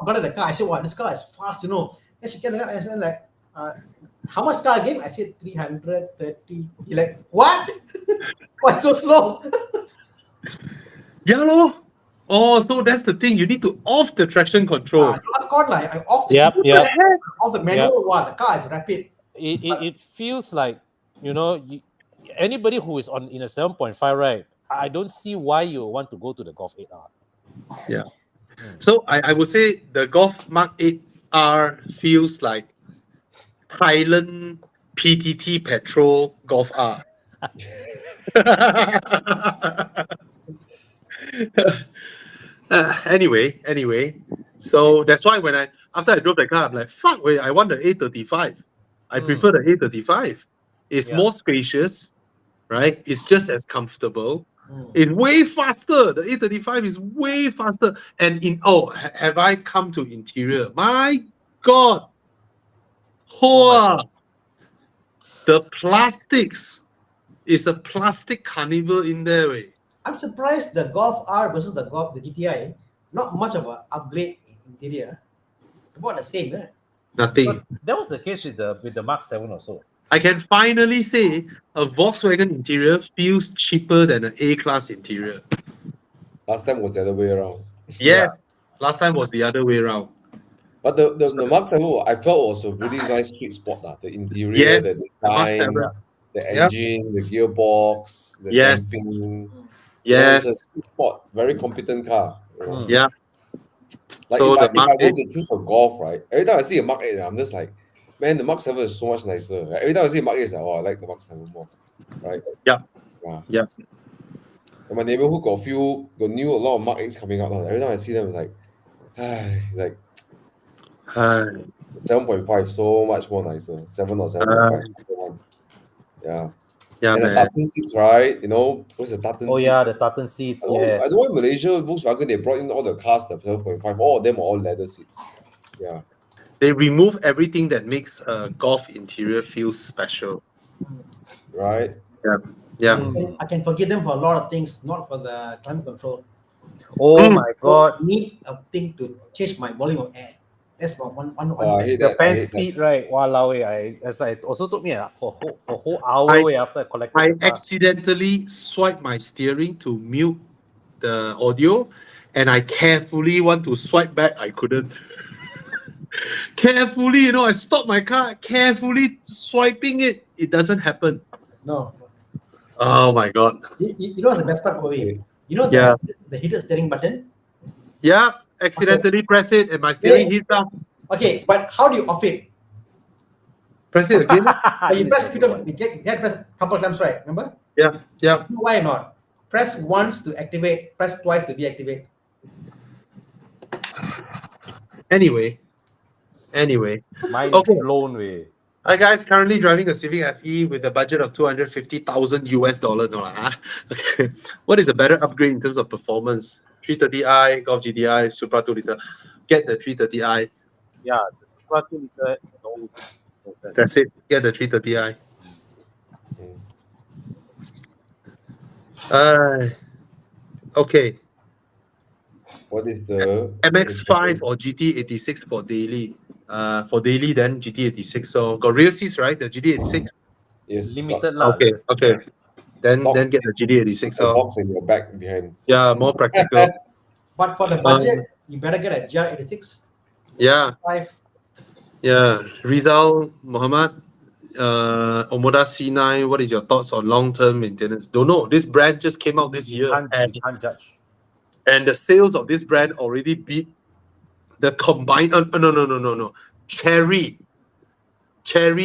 got in the car. I said, "Wow, this car is fast, you know." And she came and I said, like, how much car again? I said 330. You're like, what? Why so slow? Yeah, lor. Oh, so that's the thing. You need to off the traction control. You ask God, like, I off the Yep, yep. off the manual. Wow, the car is rapid. It feels like, anybody who is in a 7.5, right? I don't see why you want to go to the Golf 8R. Yeah. So I would say the Golf Mark 8R feels like Thailand PTT Petrol Golf R. Anyway, so that's why when after I drove the car, I'm like, fuck, wait, I want the A35. I prefer the A35. It's more spacious, right? It's just as comfortable. It's way faster. The A35 is way faster. And have I come to interior? My God. The plastics is a plastic carnival in there. Way. I'm surprised the Golf R versus the GTI, not much of an upgrade in interior. About the same, eh? Nothing. But that was the case with the Mark 7 or so. I can finally say a Volkswagen interior feels cheaper than an A-class interior. Last time was the other way around. Yes, last time was the other way around. But the Mark 7 I felt was a really nice sweet spot. The interior, Yes, the Mark design, 7. the engine, the gearbox, the Yes. damping. Yes. It's a sweet spot. Very competent car. Yeah. Like So if the I Mark go 8. to choose a Golf, right? Every time I see a Mark 8, I'm just like, man, the Mark 7 is so much nicer. Right? Every time I see a Mark 8, it's like, oh, I like the Mark 7 more. Right? Yeah. Yeah. And my neighborhood got a lot of Mark 8s coming out. Every time I see them, it's like, it's like 7.5, so much more nicer. 7 or 7.5. Yeah. Yeah, And the man. tartan seats, right? What's the tartan Oh seats? yeah, the tartan seats. I don't know in Malaysia, Volkswagen, they brought in all the cars, the 7.5, all of them are all leather seats. Yeah. They remove everything that makes a Golf interior feel special. Right? Yeah. I can forgive them for a lot of things, not for the climate control. Oh my God. I need a thing to change my volume of air. That's one. I hate The that. fan I hate speed, right? Walao, it also took me for a whole hour after I collected I the car. accidentally swiped my steering to mute the audio, and I carefully want to swipe back. I couldn't. Carefully, I stopped my car, carefully swiping it. It doesn't happen. No. Oh my God. You know what's the best part, Kobe? Okay. You know the heated steering button? Yeah, accidentally press it, and my steering heats up. Okay, but how do you off it? Press it again. You press a couple times, right? Remember? Yeah. You know why not? Press once to activate, press twice to deactivate. Anyway. Mine Okay. is blown away. Hi guys, currently driving a Civic FE with a budget of $250,000 US. No, okay. What is a better upgrade in terms of performance? 330i, Golf GTI, Supra 2 liter. Get the 330i. Yeah, the Supra 2 liter. No sense. That's it. Get the 330i. Okay. What is the MX5 or GT86 for daily? For daily, then GT86. So got rear seats, right? The GT86. Yes. Limited lah. Okay. Then Box. get the GT86. A box in your back behind. Yeah, more practical. But for the budget, you better get a GR86. Yeah. 5. Yeah. Rizal Muhammad, Omoda C9. What is your thoughts on long-term maintenance? Don't know. This brand just came out this year. You can't judge. And the sales of this brand already beat the combined. No. Cherry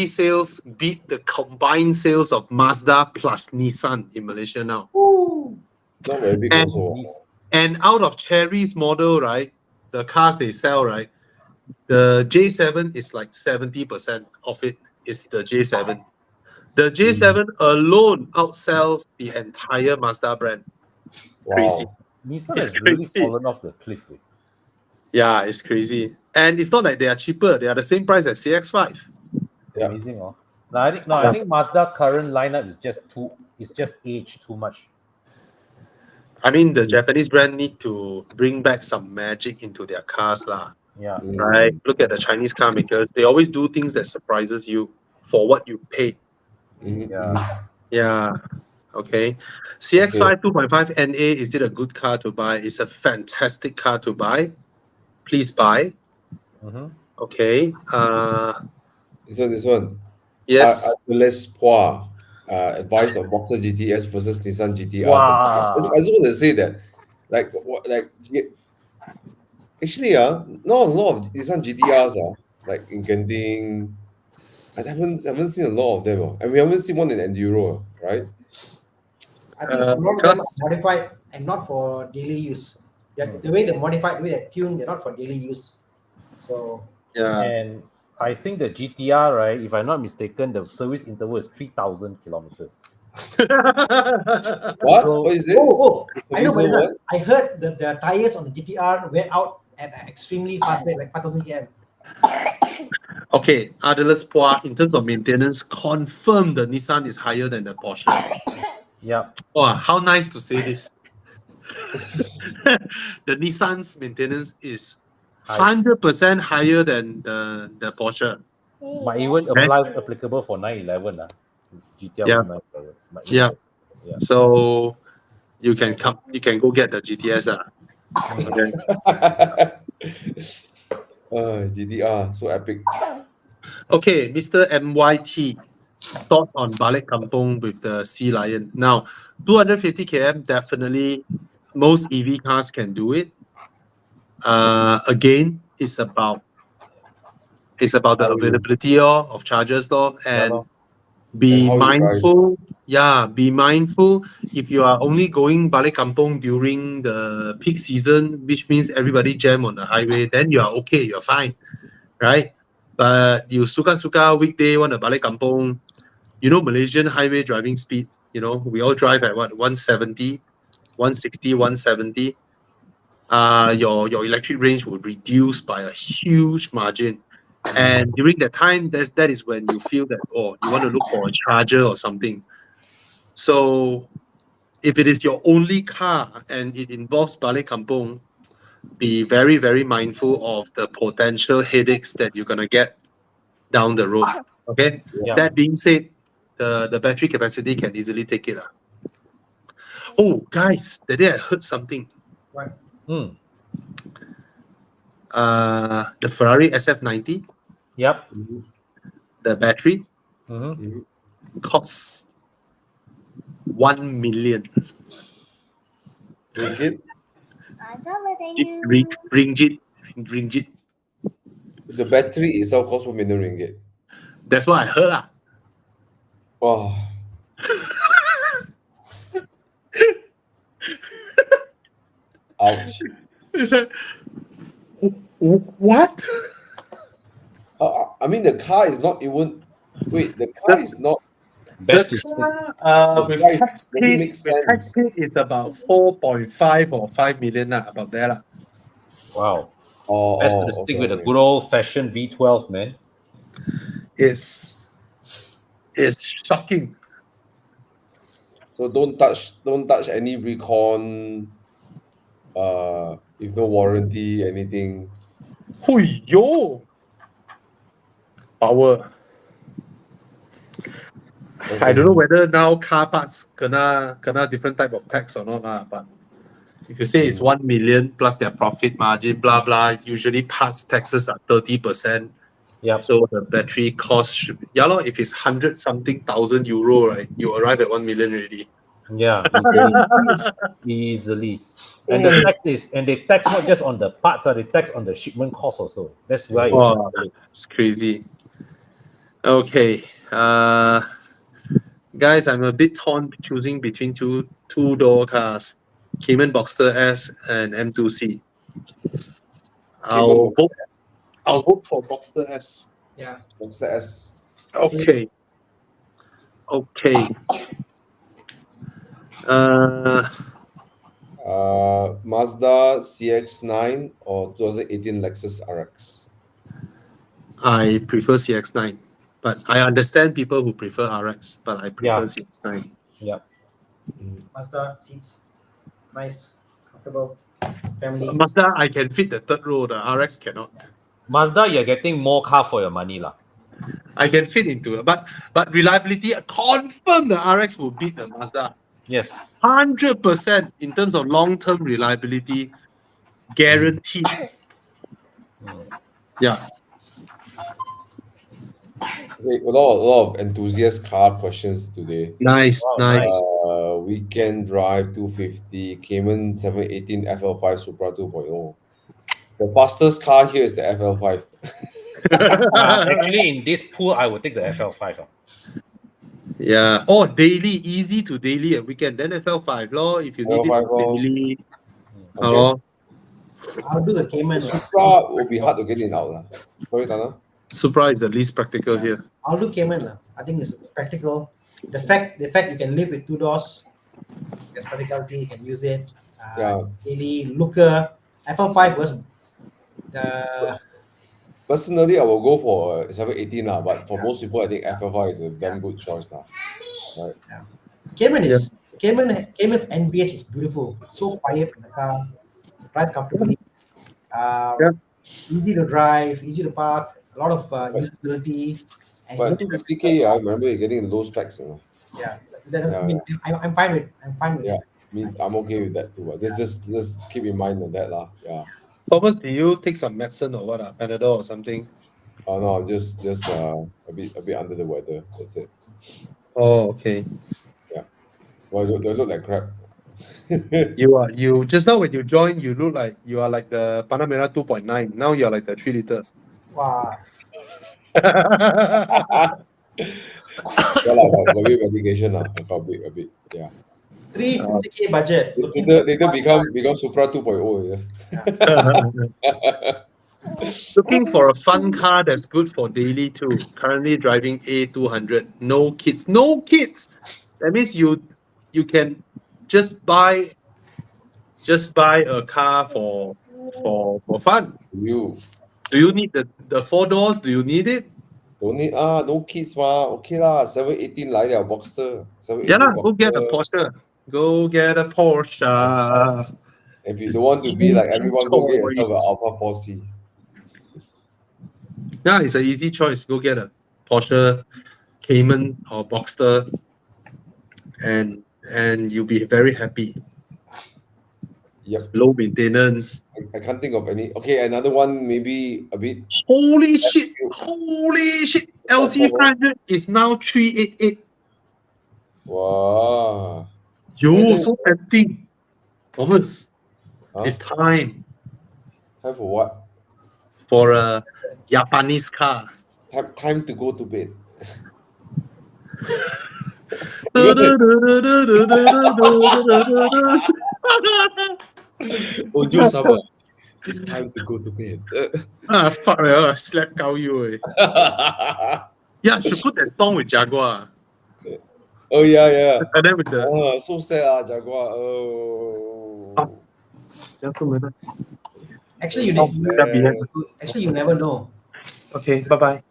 sales beat the combined sales of Mazda plus Nissan in Malaysia now. Not very big And- also. Nis- And out of Cherry's model, right, the cars they sell, right, the J7 is like 70% of it is the J7. The J7 alone outsells the entire Mazda brand. Crazy. Wow. Nissan It's has really crazy. fallen off the cliff. Yeah, it's crazy. And it's not like they are cheaper. They are the same price as CX-5. Yeah. Amazing, oh. No, I think Mazda's current lineup is just aged too much. I mean, the Japanese brand need to bring back some magic into their cars, lah. Yeah. Right? Look at the Chinese car makers. They always do things that surprises you for what you pay. Mhm, Yeah. mhm. Yeah. Okay. CX-5 2.5 NA, is it a good car to buy? It's a fantastic car to buy. Please buy. Mm-hmm. Okay. This one. Yes. Les Poir, advice on Boxer GTS versus Nissan GTR. Wow. I just want to say that, actually, not a lot of Nissan GTRs like in Genting. I haven't seen a lot of them, and we haven't seen one in Enduro, right? I think a lot of them are because- modified and not for daily use. The way they're modified, the way they're tuned, they're not for daily use. So Yeah. And I think the GTR, right, if I'm not mistaken, the service interval is 3,000 kilometers. What? So- What is it? I know, So but what? I heard that the tires on the GTR wear out at an extremely fast rate, like 5,000 km. Okay, Adelis Poir, in terms of maintenance, confirm the Nissan is higher than the Porsche. Yeah. Oh, how nice to say this. The Nissan's maintenance is 100% higher than the Porsche. Might even applicable for 911. GTR Yeah. was 911. Might even Yeah. be- Yeah. So you can go get the GTS. Okay. GTR, so epic. Okay, Mr. MYT, thoughts on Balik Kampung with the Sea Lion. Now, 250 km, definitely most EV cars can do it. Again, it's about the availability of chargers, and lor. be And how you drive. mindful. Yeah, be mindful. If you are only going Balik Kampung during the peak season, which means everybody jam on the highway, then you are okay, you're fine, right? But you suka weekday want to Balik Kampung, Malaysian highway driving speed, we all drive at what, 170, 160, 170. Your electric range will reduce by a huge margin. And during that time, that is when you feel that, you want to look for a charger or something. So if it is your only car and it involves Balik Kampung, be very, very mindful of the potential headaches that you're going to get down the road. Okay? Yeah. That being said, the battery capacity can easily take it. Oh, guys, the day I heard something. What? Mm. The Ferrari SF90, Yep. the battery Mm-hmm. costs 1 million Ringgit? ringgit. The battery itself costs 1 million ringgit. That's what I heard. Wow. Ouch. It's like, what? I mean, the car is not even. Wait, the car is not. Best The to say. car, with price tax doesn't paid, make with tax sense. paid is about 4.5 or 5 million, about there. Wow. Oh, Best to stick with a good old fashioned V12, man. It's shocking. So don't touch any recon. If no warranty, anything. Hui yo! Power. I don't know whether now car parts kena different type of tax or not, but if you say it's 1 million plus their profit margin, blah blah, usually parts taxes are 30%. Yep. So the battery cost should be, if it's 100 something thousand euro, right, you arrive at 1 million already. Yeah, easily. And the tax is, and they tax not just on the parts, they tax on the shipment cost also. That's why it Wow, escalates. it's crazy. Okay, guys, I'm a bit torn choosing between two-door cars, Cayman Boxster S and M2C. I'll vote. I'll vote for Boxster S. Yeah. What's the S? Okay. Okay. Uh, Mazda CX-9 or 2018 Lexus RX? I prefer CX-9, but I understand people who prefer RX, but I prefer Yeah. CX-9. Yeah. Mazda seats, nice, comfortable, family. Mazda, I can fit the third row. The RX cannot. Mazda, you're getting more car for your money, lah. I can fit into it, but reliability, confirm the RX will beat the Mazda. Yes. 100% in terms of long-term reliability, guaranteed. Yeah. Okay, a lot of enthusiast car questions today. Nice, Wow, nice. Weekend drive 250, Cayman 718 FL5 Supra 2.0. The fastest car here is the FL5. Actually, in this pool, I would take the FL5. Yeah. Oh, daily, easy to daily and weekend. Then FL5 lor. If you need it FL5 for lor. daily. Okay. Lor. I'll do the Cayman. Supra will be hard to get in out. Lah. Sorry, Tana. Supra is the least practical here. I'll do Cayman. I think it's practical. The fact you can live with two doors, there's practicality, you can use it. Yeah. Daily looker. FL5 was the Personally, I will go for 718 lah, but for most people, I think FL5 is a damn good choice lah. Right. Cayman is Cayman's NBH is beautiful. It's so quiet in the car. It drives comfortably. Easy to drive, easy to park. A lot of usability. And But it's 50K, I remember you're getting low specs. You know? yeah, that doesn't mean I'm fine with Yeah. it. I mean, I'm okay with that too. But just keep in mind on that lah. Yeah. Thomas, do you take some medicine or what? Panadol or something? Oh no, just a bit under the weather. That's it. Oh, okay. Well, do I look like crap? You just now when you join, you look like you are like the Panamera 2.9. Now you're like the 3 liter. Wow. Yeah, lah, but a bit medication lah. A bit. Yeah. 350K budget. Later become Supra 2.0. Yeah. Looking for a fun car that's good for daily too. Currently driving A200. No kids. No kids. That means you can just buy a car for fun. You Do you need the 4 doors? Do you need it? don't need no kids ma. Okay lah, 718 来了 Boxster. 718 Yeah, lah, go get a Boxster. Porsche. Go get a Porsche. If you don't want to be like Easy everyone, go get yourself choice. an Alpha Porsche. Yeah, it's an easy choice. Go get a Porsche, Cayman or Boxster, and you'll be very happy. Yep. Low maintenance. I can't think of any. Okay, another one maybe a bit. Holy shit! Holy shit! LC 500 is now 388. Wow. Yo, so tempting. Thomas, Huh? it's time Time for what? for a Japanese car. Time to go to bed. Ojo sama. It's time to go to bed. Fuck, I slap cow you. Yeah, should put that song with Jaguar. Oh yeah. And then with the So sad Jaguar. Oh. Actually, you never know. Okay, bye-bye.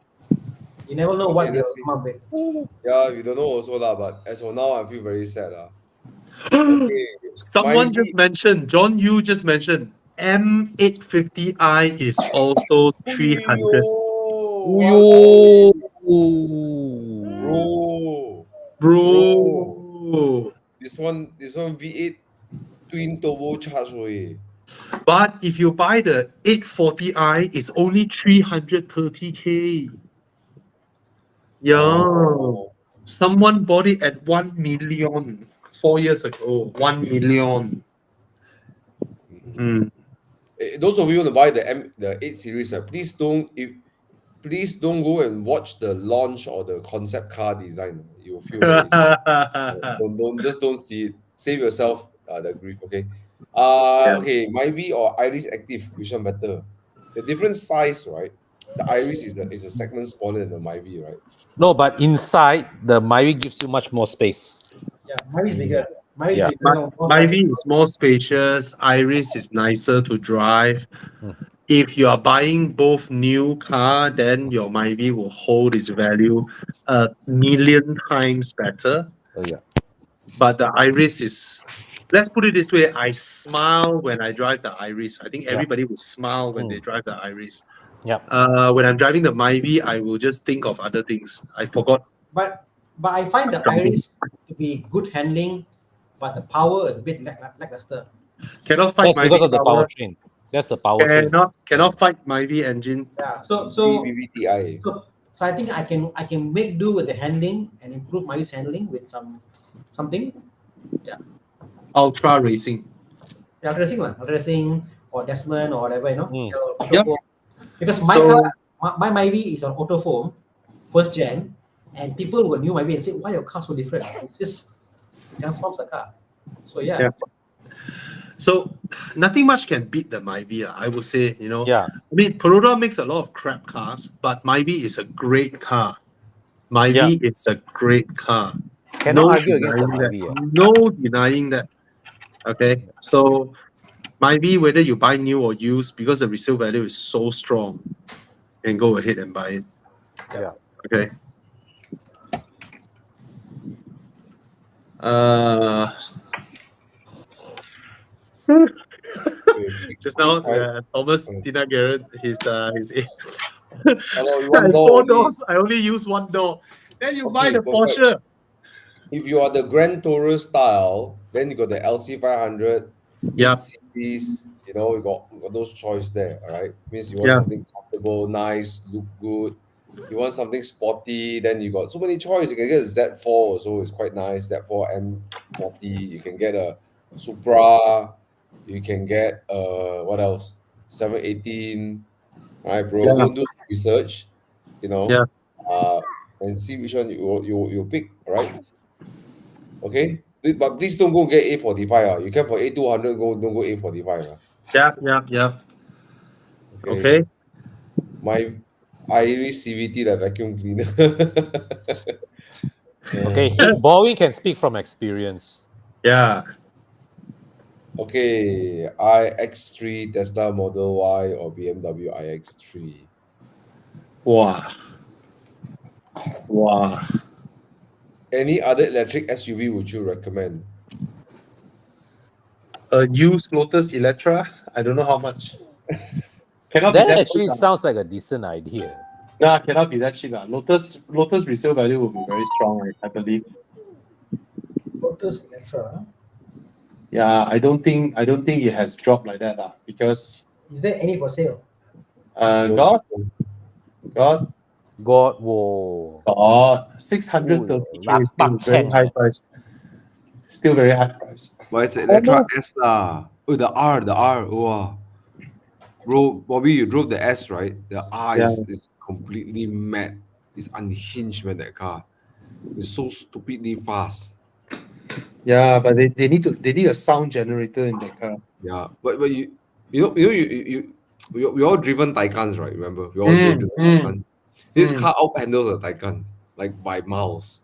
You never know what Okay, they'll let's see. come up with. Yeah, we don't know also lah, but as for now, I feel very sad lah. Okay. Someone just mentioned, John Yu just mentioned, M850i is also 300. Yo, Bro. This one V8 twin turbo charge way. But if you buy the 840i, it's only 330K. Yeah. Oh. Someone bought it at 1 million 4 years ago. 1 million. Mm. Those of you want to buy the 8 series, please don't go and watch the launch or the concept car design. You'll feel very sad. Don't see it. Save yourself the grief. Okay. Yeah. Okay. Myvi or Iris Active, which one better? The different size, right? The Iris is a segment smaller than the Myvi, right? No, but inside the Myvi gives you much more space. Yeah, mine is bigger. Mine is Yeah. bigger. More Myvi is more spacious. Iris is nicer to drive. Mm. If you are buying both new car, then your Myvi will hold its value 1,000,000 times better. Oh, yeah. But the Iris is, let's put it this way, I smile when I drive the Iris. I think Yeah. everybody will smile when Mm. they drive the Iris. Yeah. When I'm driving the Myvi, I will just think of other things. I forgot. But I find the Irish to be good handling, but the power is a bit lackluster. Cannot fight That's because Myvi of the power. powertrain. That's the powertrain. Cannot fight Myvi engine. Yeah. So VVTi. so I think I can make do with the handling and improve my handling with something. Ultra racing. Yeah, racing or Desmond or whatever, you know. Mm. So, Yep. because my So- car, my Myvi is on auto foam, first gen, and people will knew Myvi and say, why your car so different? It's just transforms the car. So yeah. Yeah. So nothing much can beat the Myvi. I would say, you know. Yeah. I mean, Peroda makes a lot of crap cars, but Myvi is a great car. Myvi is a great car. Cannot argue against the denying Myvi. that. No denying that. Okay, so Myvi, whether you buy new or used, because the resale value is so strong, and go ahead and buy it. Yeah. Okay. Just now, Thomas did not get his Hello, I one have door four only. doors. I only use one door. Then you buy Okay, the perfect. Porsche. If you are the Grand Tourer style, then you got the LC 500, Yeah. 8 series, you know, you got those choice there, all right? Means you want Yeah. something comfortable, nice, look good. You want something sporty, then you got so many choice. You can get a Z4 also, it's quite nice. Z4 M40. You can get a Supra. You can get what else? 718. All right, bro. Yeah. Go and do some research, you know, Yeah. and see which one you pick, all right? Okay, but please don't go get A45. You can for A200, don't go A45. Yeah. Okay. My Iris CVT, the vacuum cleaner. Okay. Boeing can speak from experience. Yeah. Okay, iX3 Tesla Model Y or BMW iX3. Wow. Wow. Any other electric SUV would you recommend? Used Lotus Electra. I don't know how much. Cannot That be that actually cheap. sounds like a decent idea. Nah, cannot be that cheap. Lotus resale value will be very strong, I believe. Lotus Electra. Yeah, I don't think it has dropped like that, because Is there any for sale? God, God, whoa. 630K is still Bak very Cheng, high eh. price. Still very high price. But it's Electra Almost. S lah. Oh, the R. Wow. Bro, Bobby, you drove the S, right? The R Yeah. is completely mad. It's unhinged, man, that car. It's so stupidly fast. Yeah, but they need a sound generator in the car. Yeah. But we all driven Taycans, right? Remember? We all driven Taycans. This car outhandles a Taycan, like by miles.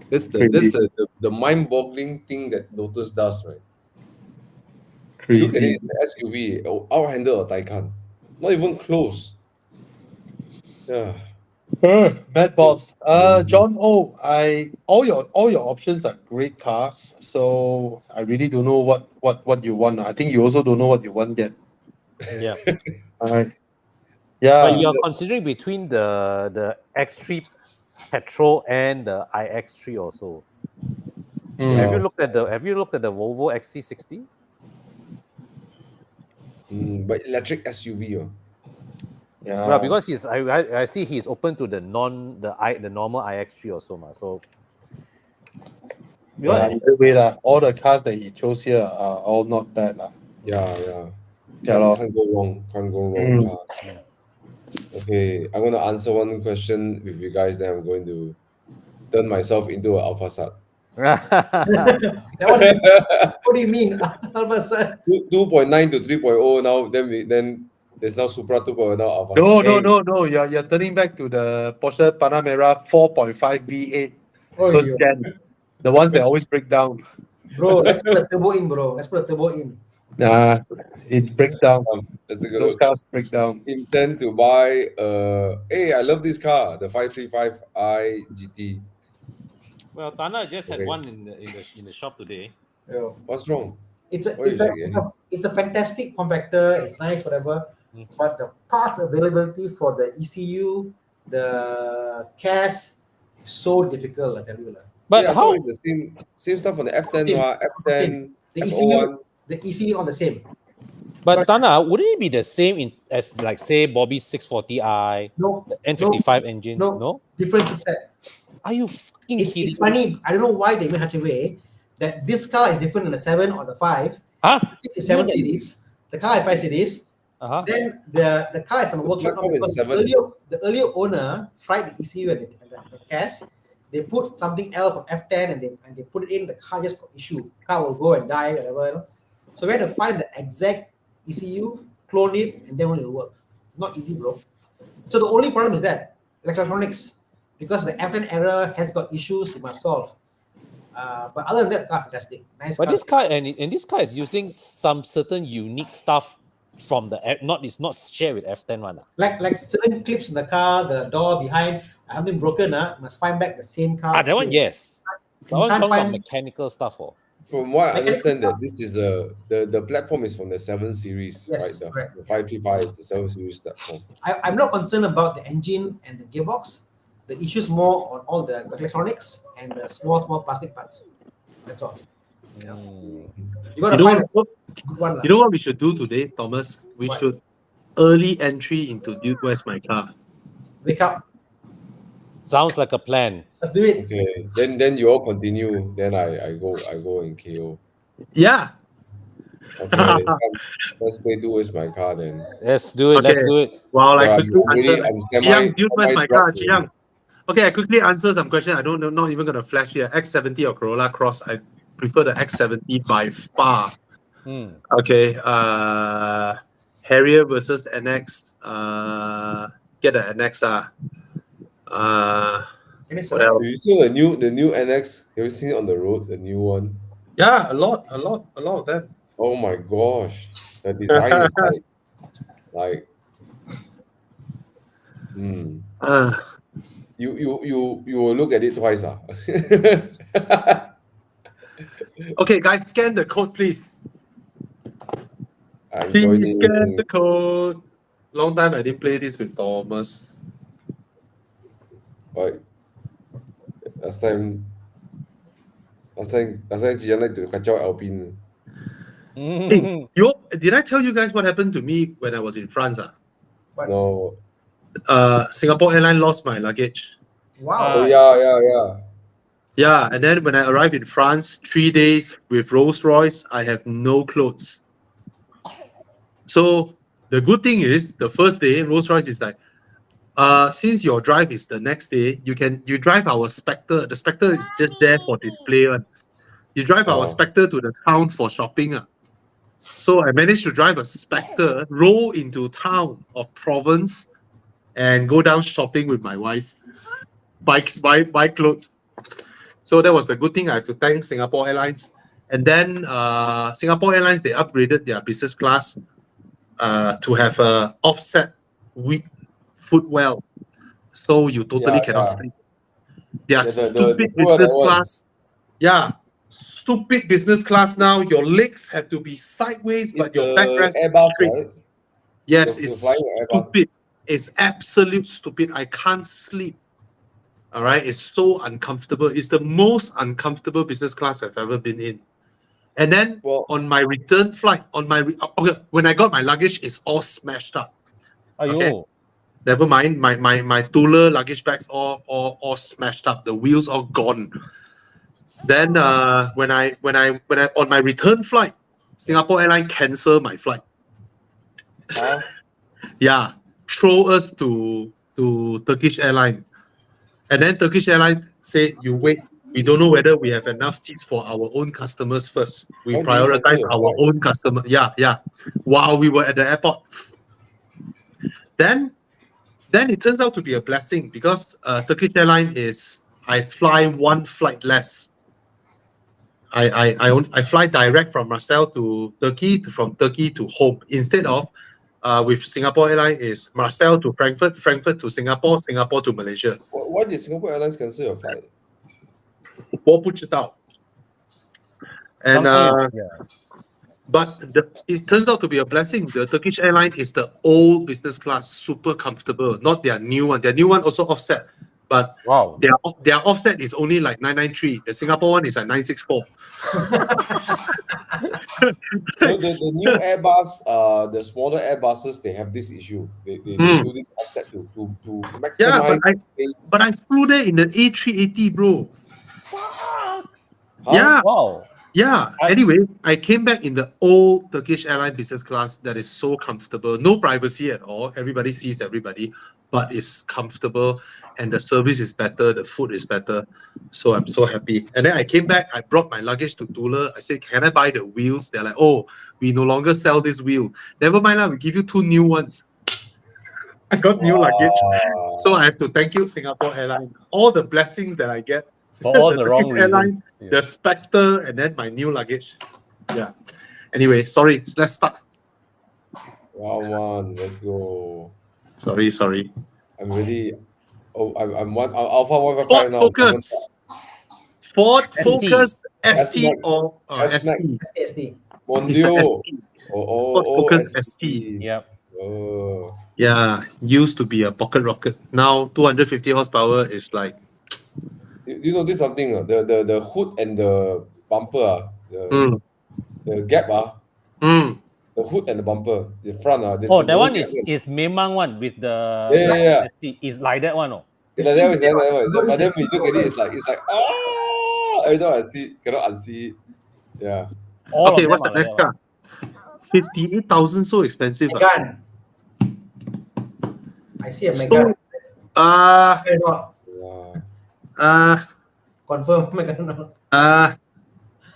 That's Crazy. the mind-boggling thing that Lotus does, right? You look at Crazy. it, it's an SUV, outhandle a Taycan. Not even close. Yeah. Bad boss. Crazy. John O, all your options are great cars. So I really don't know what you want. I think you also don't know what you want yet. Yeah. Alright. But Yeah. you're considering between the X3 petrol and the iX3 also. Have you looked at the Volvo XC60? But electric SUV, Yeah. Well, because I see he's open to the normal iX3 also, so Yeah. Wait, all the cars that he chose here are all not bad. Yeah. Yeah, Can't, lor. can't go wrong. Can't go wrong Mm. car. Okay, I'm gonna answer one question with you guys. Then I'm going to turn myself into an alpha sat. That was what do you mean? Alpha Sun? 2.9 to 3.0 now. Then there's now Supra 2.0 now alpha. No. You're turning back to the Porsche Panamera 4.5 V8 Oh, first you. gen, the ones that always break down. Bro, let's put a turbo in, bro. Let's put a turbo in. Nah, it breaks down. Let's take a Those look. cars break down. Intend to buy. Hey, I love this car, the 535i GT. Well, Tana just had Okay. one in the shop today. Yeah. What's wrong? It's a What it's you a like, it's eh? a it's a fantastic form factor. It's nice, whatever. Mm. But the parts availability for the ECU, the CAS, is so difficult. I tell you, lah. But Yeah, I how? thought it's the same stuff on the F10, Same, F10, the F01. ECU on the same. But Tana, wouldn't it be the same as like say Bobby's 640i, No, the N55 engine? no, different chipset. Are you fucking It's kidding me? funny. I don't know why they made such a way that this car is different than the 7 or the 5. Huh? This is 7 You know that- series. The car is 5 series. Uh-huh. Then the car is on the workshop now platform is because 7. the earlier owner fried the ECU and the CAS. They put something else from F10 and they put it in. The car just got issue. Car will go and die, whatever. You know? So we had to find the exact ECU, clone it, and then it will work. Not easy, bro. So the only problem is that electronics, because the F10 error has got issues, you must solve. But other than that, the car fantastic. Nice But car. this car and this car is using some certain unique stuff from the it's not shared with F10 one. Like certain clips in the car, the door behind, have been broken. Must find back the same car. That one, yes. That You one can't talking about find. mechanical stuff. Oh. From what I Like, understand, that this is the platform is from the 7 series, Yes, right? correct. The 535 is the 7 series platform. I'm not concerned about the engine and the gearbox. The issue's more on all the electronics and the small plastic parts. That's all. Mm. You gotta You know find what? a good one. lah. You know what we should do today, Thomas? We What? should early entry into Dude, Where's My Car? Wake up. Sounds like a plan. Let's do it. Okay, then you all continue. Then I go and KO. Yeah. Okay, come, let's play Do Is My Car then. Let's do it. Let's Okay. do it. Well, So I quickly answer. I'm Chiang, Dude, Where's My Car? dropped Chiang. Okay, I quickly answer some question. I don't know, not even gonna flash here. X70 or Corolla Cross. I prefer the X70 by far. Hmm. Okay. Harrier versus NX. Get the NX. Can you What select? else? Do you see the new NX? Have you seen it on the road? The new one? Yeah, a lot of them. Oh my gosh, the design is like you will look at it twice. Okay, guys, scan the code, please. I'm Please scan joining. the code. Long time I didn't play this with Thomas. Right. Last time Jian like to kacau Alpine. Hey, did I tell you guys what happened to me when I was in France? No. Singapore Airlines lost my luggage. Wow. Oh yeah. Yeah, and then when I arrived in France, 3 days with Rolls Royce, I have no clothes. So the good thing is, the first day, Rolls Royce is like, since your drive is the next day, you drive our Spectre. The Spectre is just there for display. You drive our Spectre to the town for shopping. So I managed to drive a Spectre, roll into town of Provence, and go down shopping with my wife. Buy clothes. So that was the good thing. I have to thank Singapore Airlines. And then Singapore Airlines, they upgraded their business class to have a offset with footwell. So you totally cannot sleep. Their stupid business class. Yeah. Stupid business class now. Your legs have to be sideways, but your backrest is straight. Right? Yes, it's stupid. It's absolute stupid. I can't sleep. All right, it's so uncomfortable. It's the most uncomfortable business class I've ever been in. And then on my return flight, when I got my luggage, it's all smashed up. Okay, never mind. My Tula luggage bags all smashed up. The wheels all gone. Then when I on my return flight, Singapore Airlines cancel my flight. Huh? Yeah, throw us to Turkish Airlines. And then Turkish Airlines say, you wait. We don't know whether we have enough seats for our own customers first. We Why did you cancel prioritize your our flight? own customer. Yeah. While we were at the airport. Then it turns out to be a blessing because Turkish Airlines is I fly one flight less. I fly direct from Marseille to Turkey, from Turkey to home, instead of with Singapore Airlines is Marseille to Frankfurt, Frankfurt to Singapore, Singapore to Malaysia. Why did Singapore Airlines cancel your flight? 我不知道. And Sometimes, yeah. but it turns out to be a blessing. The Turkish Airline is the old business class, super comfortable, not their new one. Their new one also offset, but Wow. their offset is only like 993. The Singapore one is like 964. The new Airbus, the smaller Airbuses, they have this issue. They do this offset to Yeah, maximize space. but I flew there in the A380, bro. Huh? Yeah. Wow. Yeah. Anyway, I came back in the old Turkish airline business class that is so comfortable. No privacy at all. Everybody sees everybody, but it's comfortable and the service is better. The food is better. So I'm so happy. And then I came back. I brought my luggage to Tula. I said, can I buy the wheels? They're like, oh, we no longer sell this wheel. Never mind, we give you 2 new ones. I got new luggage. So I have to thank you, Singapore Airlines. All the blessings that I get. For all the the wrong Turkish Airlines, reasons. the Spectre, and then my new luggage. Yeah. Anyway, sorry. Let's start. Round one, let's go. Sorry. I'm really. Oh, I'm Alpha 155 Ford now. Focus. Ford ST. Focus ST S-Max. or S-Max. ST. ST. It's Mondio. the ST. Ford Focus ST. Yep. Oh. Yeah, used to be a pocket rocket. Now 250 horsepower is like Do you notice something? The hood and the bumper, mm, the gap, mm. the hood and the bumper, the front, this Oh, the that whole one gap is Memang one with the Yeah. ST. Is like that one, oh. It's like that, it's like that, it's like- but then Actually, when you look at it, it's like every time I see, cannot unsee it. Yeah. All Okay, of them what's are the like next that car? 58,000, so expensive. Megan. I see a So Megan. Megan not. Yeah. Confirm Megan not.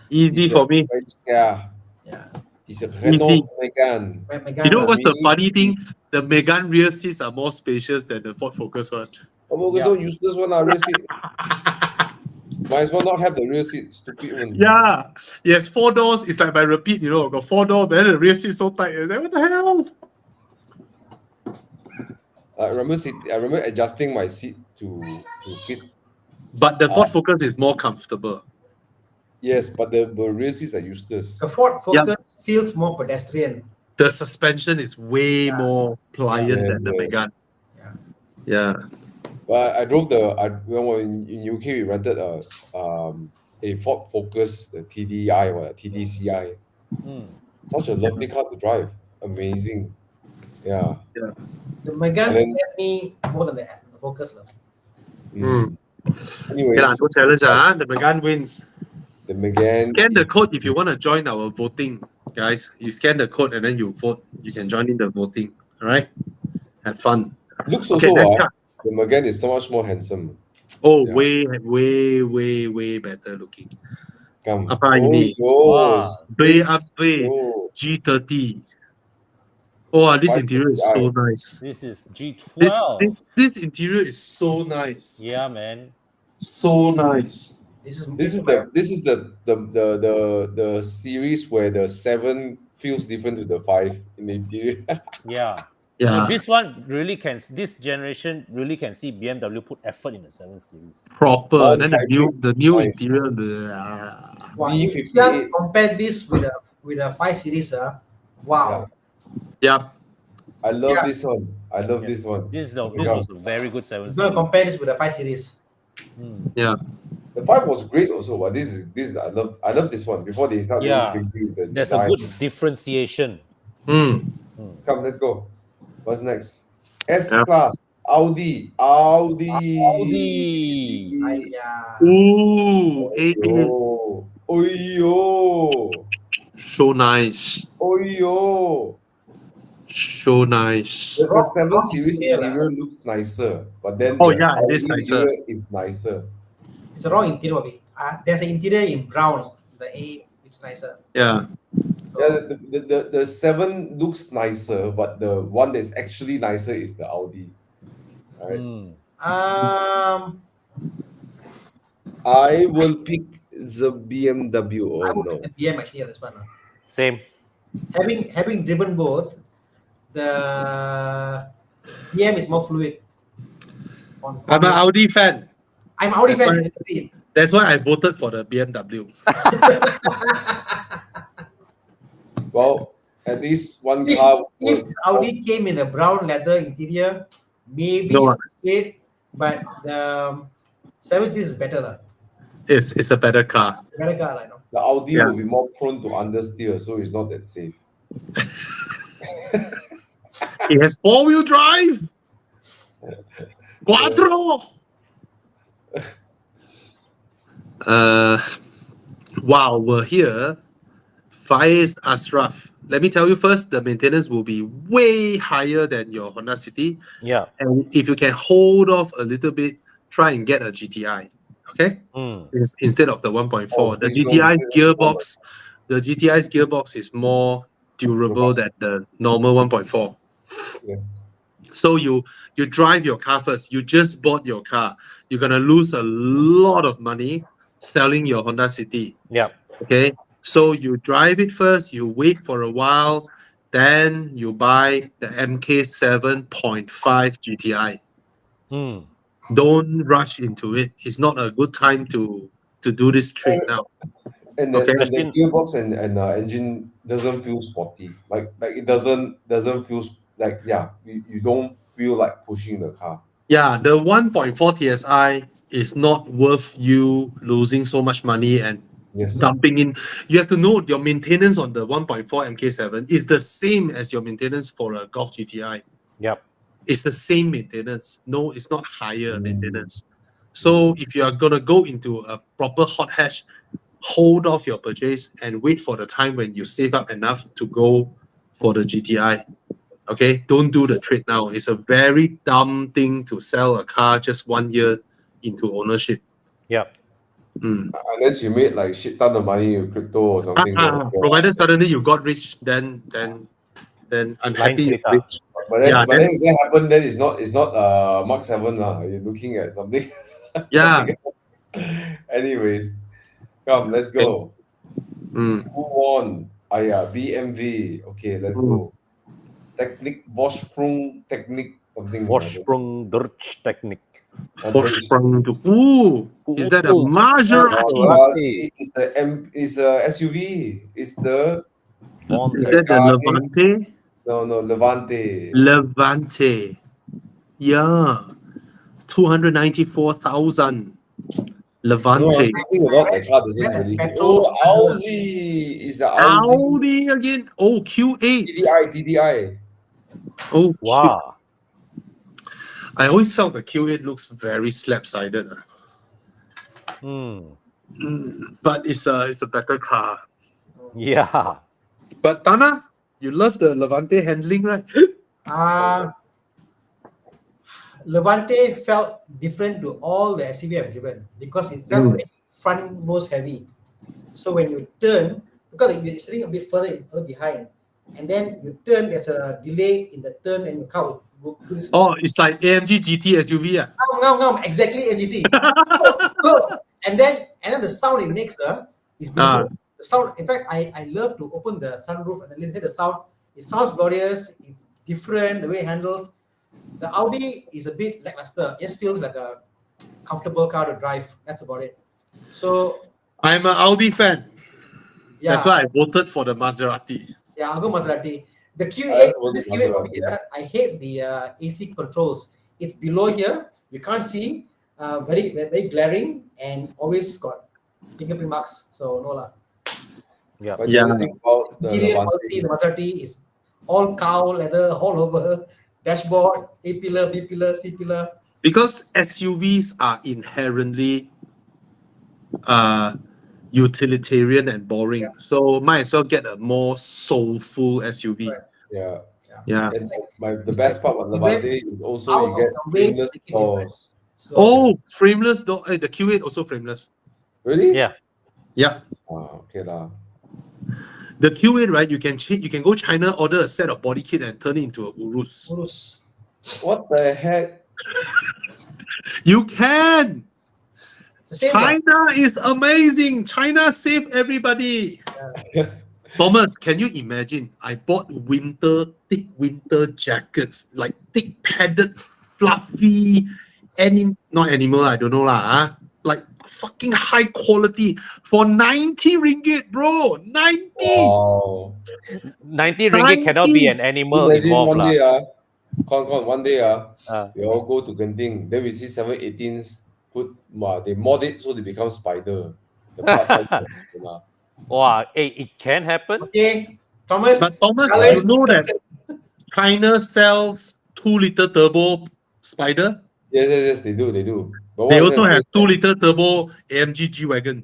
Easy He's for a me. French car. Yeah. He's a Renault Megane. Megan. You know what's the Mini. funny thing? The Megane rear seats are more spacious than the Ford Focus one. Oh, there's no useless one, rear seat. Might as well not have the rear seat. Stupid one. Yeah. Yes, 4 doors. It's like my repeat, got 4 doors, but then the rear seat so tight. Like, what the hell? I remember adjusting my seat to fit. But the Ford Focus is more comfortable. Yes, but the rear seats are useless. The Ford Focus feels more pedestrian. The suspension is way more pliant Yes, than the yes. Megane. Yeah. Yeah. But I drove in UK we rented a Ford Focus, the TDI or TDCI. Such a lovely car to drive. Amazing. Yeah. The Megan And then- scares me more than the Focus. Anyways, Okay, no challenge. The Megane wins. the Megane. Scan the code if you want to join our voting, guys. You scan the code and then you vote. You can join in the voting. All right. Have fun. Looks Okay, also next car. the Megane is so much more handsome. Oh, Yeah. way better looking. Come. Apa ini? Yours. B G30. Oh, this interior is so nice. This is G12. This interior is so nice. Yeah, man. So nice. This is the series where the 7 feels different to the 5 in the interior. Yeah. Yeah. This generation really can see BMW put effort in the 7 Series. Proper. All Then hybrid. the new Nice. interior. Wow, if you B58. compare this with a 5 Series, wow. Yeah. I love Yeah. this one. I love this one. This was a very good 7 You're gonna Series. compare this with a 5 Series. Yeah. The 5 was great also, but this is I love this one before they start Yeah. going crazy with the There's design. a good differentiation. Mm. Come, let's go. What's next? S Yeah. class. Audi. Audi. Yeah. Ooh, A8. Oyo. So nice. Oyo. So nice. The 7 Rock Series interior lah. interior looks nicer, but then Oh the yeah, it is Audi nicer. interior is nicer. It's a wrong interior, Bobby. There's an interior in brown. The A, it's nicer. Yeah. Yeah, the 7 looks nicer, but the one that's actually nicer is the Audi. Right? Mm. I will pick the BMW. I Oh would no. pick the BM actually. This one. Same. Having driven both, the BM is more fluid. I'm an Audi fan. I'm Audi That's fan. why- That's why I voted for the BMW. Well, at least one If, car. if Audi came in a brown leather interior, maybe No. I would say, but the 7 Series is better lah. It's a better car. Better car lah, no? The Audi Yeah. will be more prone to understeer, so it's not that safe. It has 4-wheel drive. Quattro. While we're here, Faiz Ashraf. Let me tell you first, the maintenance will be way higher than your Honda City. Yeah. And if you can hold off a little bit, try and get a GTI. Okay? Mm. Instead of the 1.4. Oh, The please don't GTI's say that. gearbox, the GTI's gearbox is more durable Robust. than the normal 1.4. Yes. So you drive your car first. You just bought your car. You're gonna lose a lot of money selling your Honda City. Yeah. Okay. So you drive it first, you wait for a while, then you buy the MK 7.5 GTI. Mm. Don't rush into it. It's not a good time to do this trade now. And Okay. the gearbox and engine doesn't feel sporty. Like it doesn't feel like you don't feel like pushing the car. Yeah, the 1.4 TSI is not worth you losing so much money and Yes. dumping in. You have to know your maintenance on the 1.4 MK7 is the same as your maintenance for a Golf GTI. Yep. It's the same maintenance. No, it's not higher maintenance. Mm. So if you are gonna go into a proper hot hatch, hold off your purchase and wait for the time when you save up enough to go for the GTI. Okay, don't do the trade now. It's a very dumb thing to sell a car just 1 year into ownership. Yep. Unless you made like shit ton of money in crypto or something. Provided suddenly you got rich, then I'm happy you're cerita. rich. But then, Yeah, but then if that happened, then it's not Mark 7 lah. You're looking at something. Yeah. something else. Anyways, come, let's go. Mm. Who won? BMV. Okay, let's go. Technique, Vorsprung Technique, something. Vorsprung durch Technik. Vorsprung to is that a Ooh. Maserati? It's a SUV. It's the Is that the Levante? no Levante. Levante. Yeah. 294,000. Levante. No, something about the car doesn't That is really. petrol. Oh, Audi is the Audi. Audi again. Oh, Q8. TDI. Oh, Wow. I always felt the Q8 looks very slap-sided. Mm. But it's a better car. Yeah. But Tana, you love the Levante handling, right? Levante felt different to all the SUV I've driven because it felt very front nose heavy. So when you turn, because you're sitting a bit further behind, and then you turn, there's a delay in the turn, and you can't go do this. Oh, it's like AMG GT SUV. No, exactly NGT. and then the sound it makes is beautiful. The sound, in fact, I love to open the sunroof and then listen to the sound. It sounds glorious. It's different the way it handles. The Audi is a bit lackluster. It just feels like a comfortable car to drive. That's about it. So I'm an Audi fan. yeah, That's why I voted for the Maserati. yeah, I'll go Maserati. The Q8, this Q8 I hate the AC controls. It's below here. You can't see. Very glaring and always got fingerprint marks. So no lah. Yeah. But the other thing about the Interior Levante, quality, the Maserati is all cow leather all over. dashboard, A pillar, B pillar, C pillar. Because SUVs are inherently utilitarian and boring. So might as well get a more soulful SUV. Right. Yeah. Yeah. And the It's best like part about you went Levante is also out you get of the way to frameless make it different. doors. So Oh, frameless door. The Q8 also frameless. Really? Yeah. Yeah. Okay lah. The Q8, right? You can go China, order a set of body kit and turn it into a Urus. Urus. What the heck? You can. It's the same one. China is amazing. China saved everybody. Thomas, can you imagine? I bought thick winter jackets, like thick padded, fluffy, not animal, I don't know lah. Like fucking high quality for 90 ringgit, bro. 90. Wow. 90 ringgit cannot be an animal Imagine involved one lah. day, one day, Uh. we all go to Genting, then we see 718s they mod it so they become spider. The parts like that, Wow, hey, it can happen. Okay, Thomas. But Thomas, challenge you know that accepted. China sells 2-liter turbo Spider. Yes, they do. But They what I'm also trying have to say 2-liter turbo AMG G-Wagon.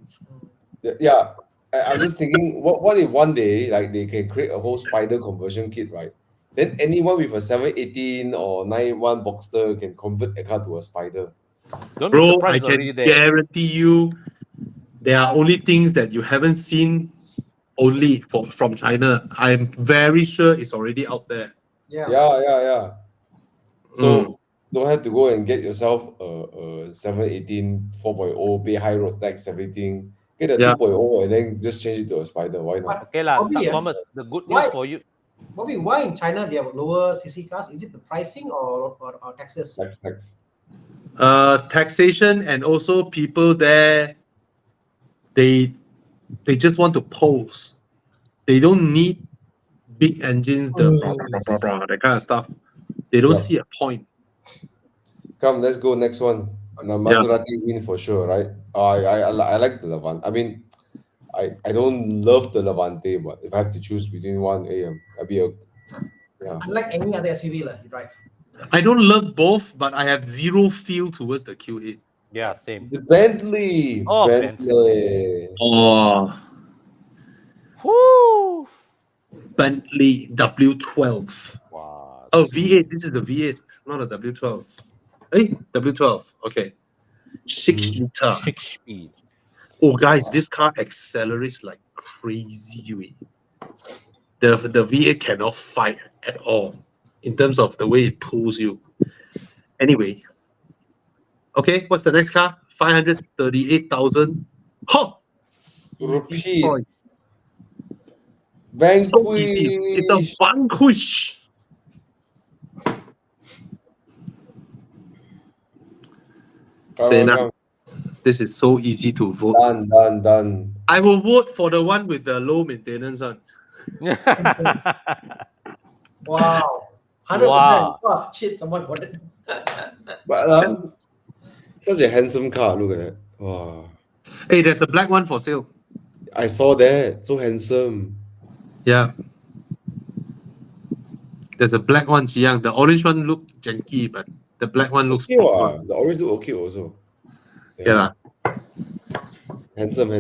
is that- I'm just thinking, what if one day like they can create a whole spider conversion kit, right? Then anyone with a 718 or 91 Boxster can convert a car to a spider. Don't be Bro, I surprised can already there. guarantee you there are only things that you haven't seen only from China. I'm very sure it's already out there. Yeah. Yeah. So don't have to go and get yourself a 718 4.0, pay high road tax, everything. Get a Yeah. 2.0 and then just change it to a spider. Why not? Okay lah, Bobby, Thomas, the good why- news for you. Bobby, why in China they have lower CC cars? Is it the pricing or taxes? Tax. Taxation, and also people there, they just want to pose. They don't need big engines, that kind of stuff. They don't Yeah. see a point. Come, let's go next one. Now Maserati win for sure, right? I like the Levante. I mean, I don't love the Levante, but if I have to choose between one, I'd be Unlike any other SUV you drive. I don't love both, but I have zero feel towards the Q8. Yeah, same. the Bentley. Oh, Bentley. Oh, Whoo! Bentley W12. Wow. Oh, V8. This is a V8, not a W12. Hey, W12. Okay. 6-liter. 6 speed. Oh, guys, this car accelerates like crazy. The V8 cannot fight at all in terms of the way it pulls you. Anyway, okay, what's the next car? 538,000. Ho! Repeat. Points. Vanquish. So easy. It's a Vanquish. Sena, this is so easy to vote. Done. I will vote for the one with the low maintenance one. Wow. 100%. Wow. Oh, shit, someone bought it. But such a handsome car. Look at that. Wow. Hey, there's a black one for sale. I saw that. So handsome. Yeah. There's a black one, Jiang. The orange one look janky, but the black one looks Okay, proper. the orange look okay also. Yeah. lah. Handsome.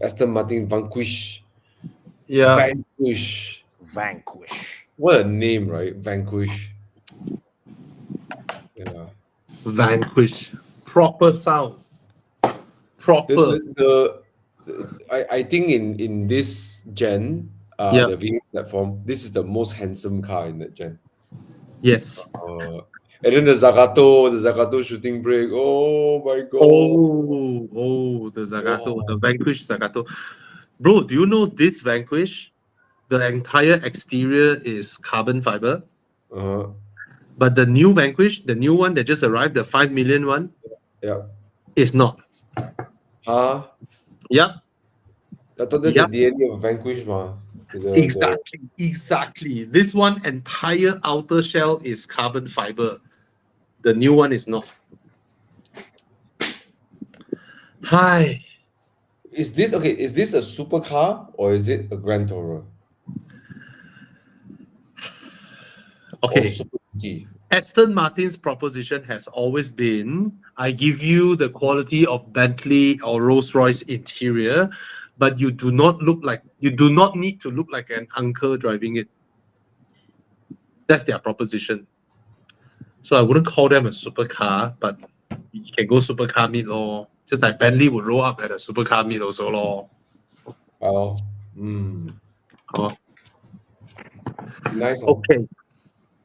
Aston Martin Vanquish. Yeah. Vanquish. Vanquish. What a name, right? Vanquish. Yeah. Vanquish. Proper sound. Proper. I think in this gen, Yeah. the V8 platform, this is the most handsome car in that gen. Yes. And then the Zagato shooting brake. Oh my god. The Zagato, the Vanquish Zagato. Bro, do you know this Vanquish? The entire exterior is carbon fiber. Uh-huh. But the new Vanquish, the new one that just arrived, the 5 million one, Yeah. is not. Huh? Yep. I thought that's Yep. the DNA of Vanquish, ma. Exactly. This one entire outer shell is carbon fiber. The new one is not. Hi. Is this a supercar or is it a Grand Tourer? Okay. Or G. Aston Martin's proposition has always been, I give you the quality of Bentley or Rolls-Royce interior, but you do not need to look like an uncle driving it. That's their proposition. So I wouldn't call them a supercar, but you can go supercar meet lor. Just like Bentley would roll up at a supercar meet also lor. Well, Oh, nice. okay.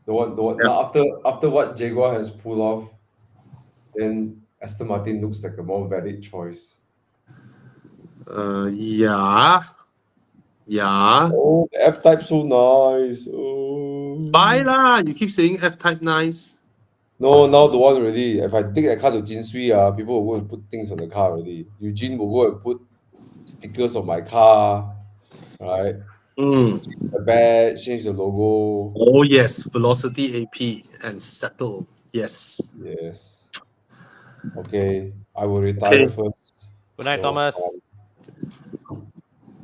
The one. Yeah. Now after what Jaguar has pulled off, then Aston Martin looks like a more valid choice. Yeah. Oh, the F-Type so nice. Oh. Buy lah. You keep saying F-Type nice. No, now the one already. If I take that car to Jinsui, people will go and put things on the car already. Eugene will go and put stickers on my car, right? The badge, change the logo. Oh yes, Velocity AP and settle. Yes. Yes. Okay, I will retire Okay. first. Good night, So, Thomas.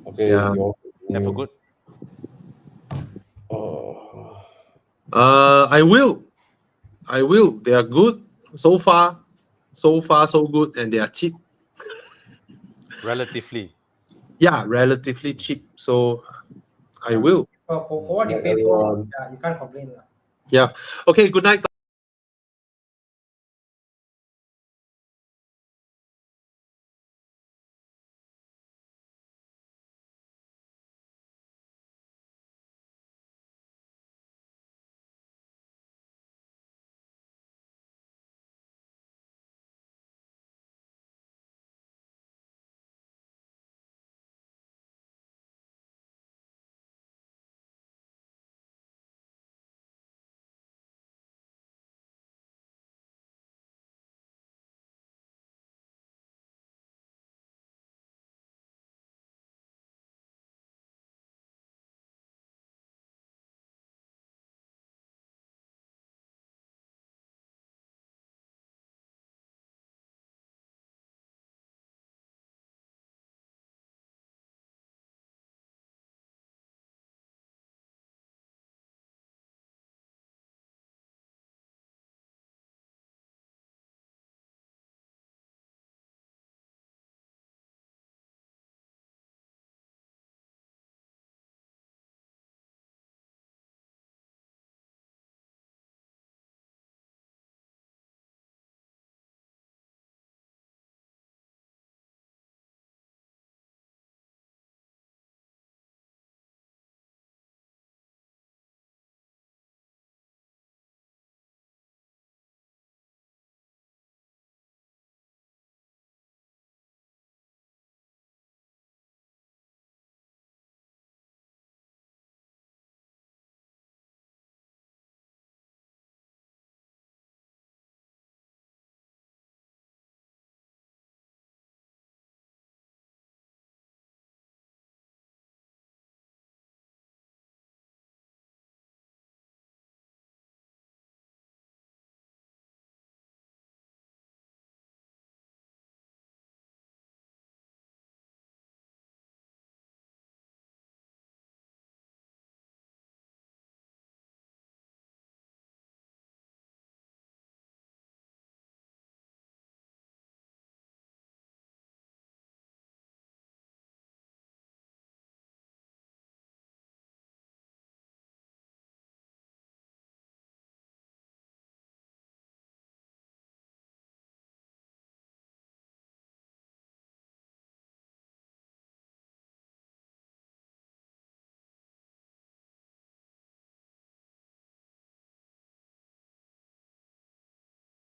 Okay, Yeah. you all Have a continue. good. Oh. I will. They are good so far. So far, so good, and they are cheap. Relatively. Yeah, relatively cheap. So I will. For what you Night, pay for, everyone. yeah, you can't complain. Yeah. Okay. Good night.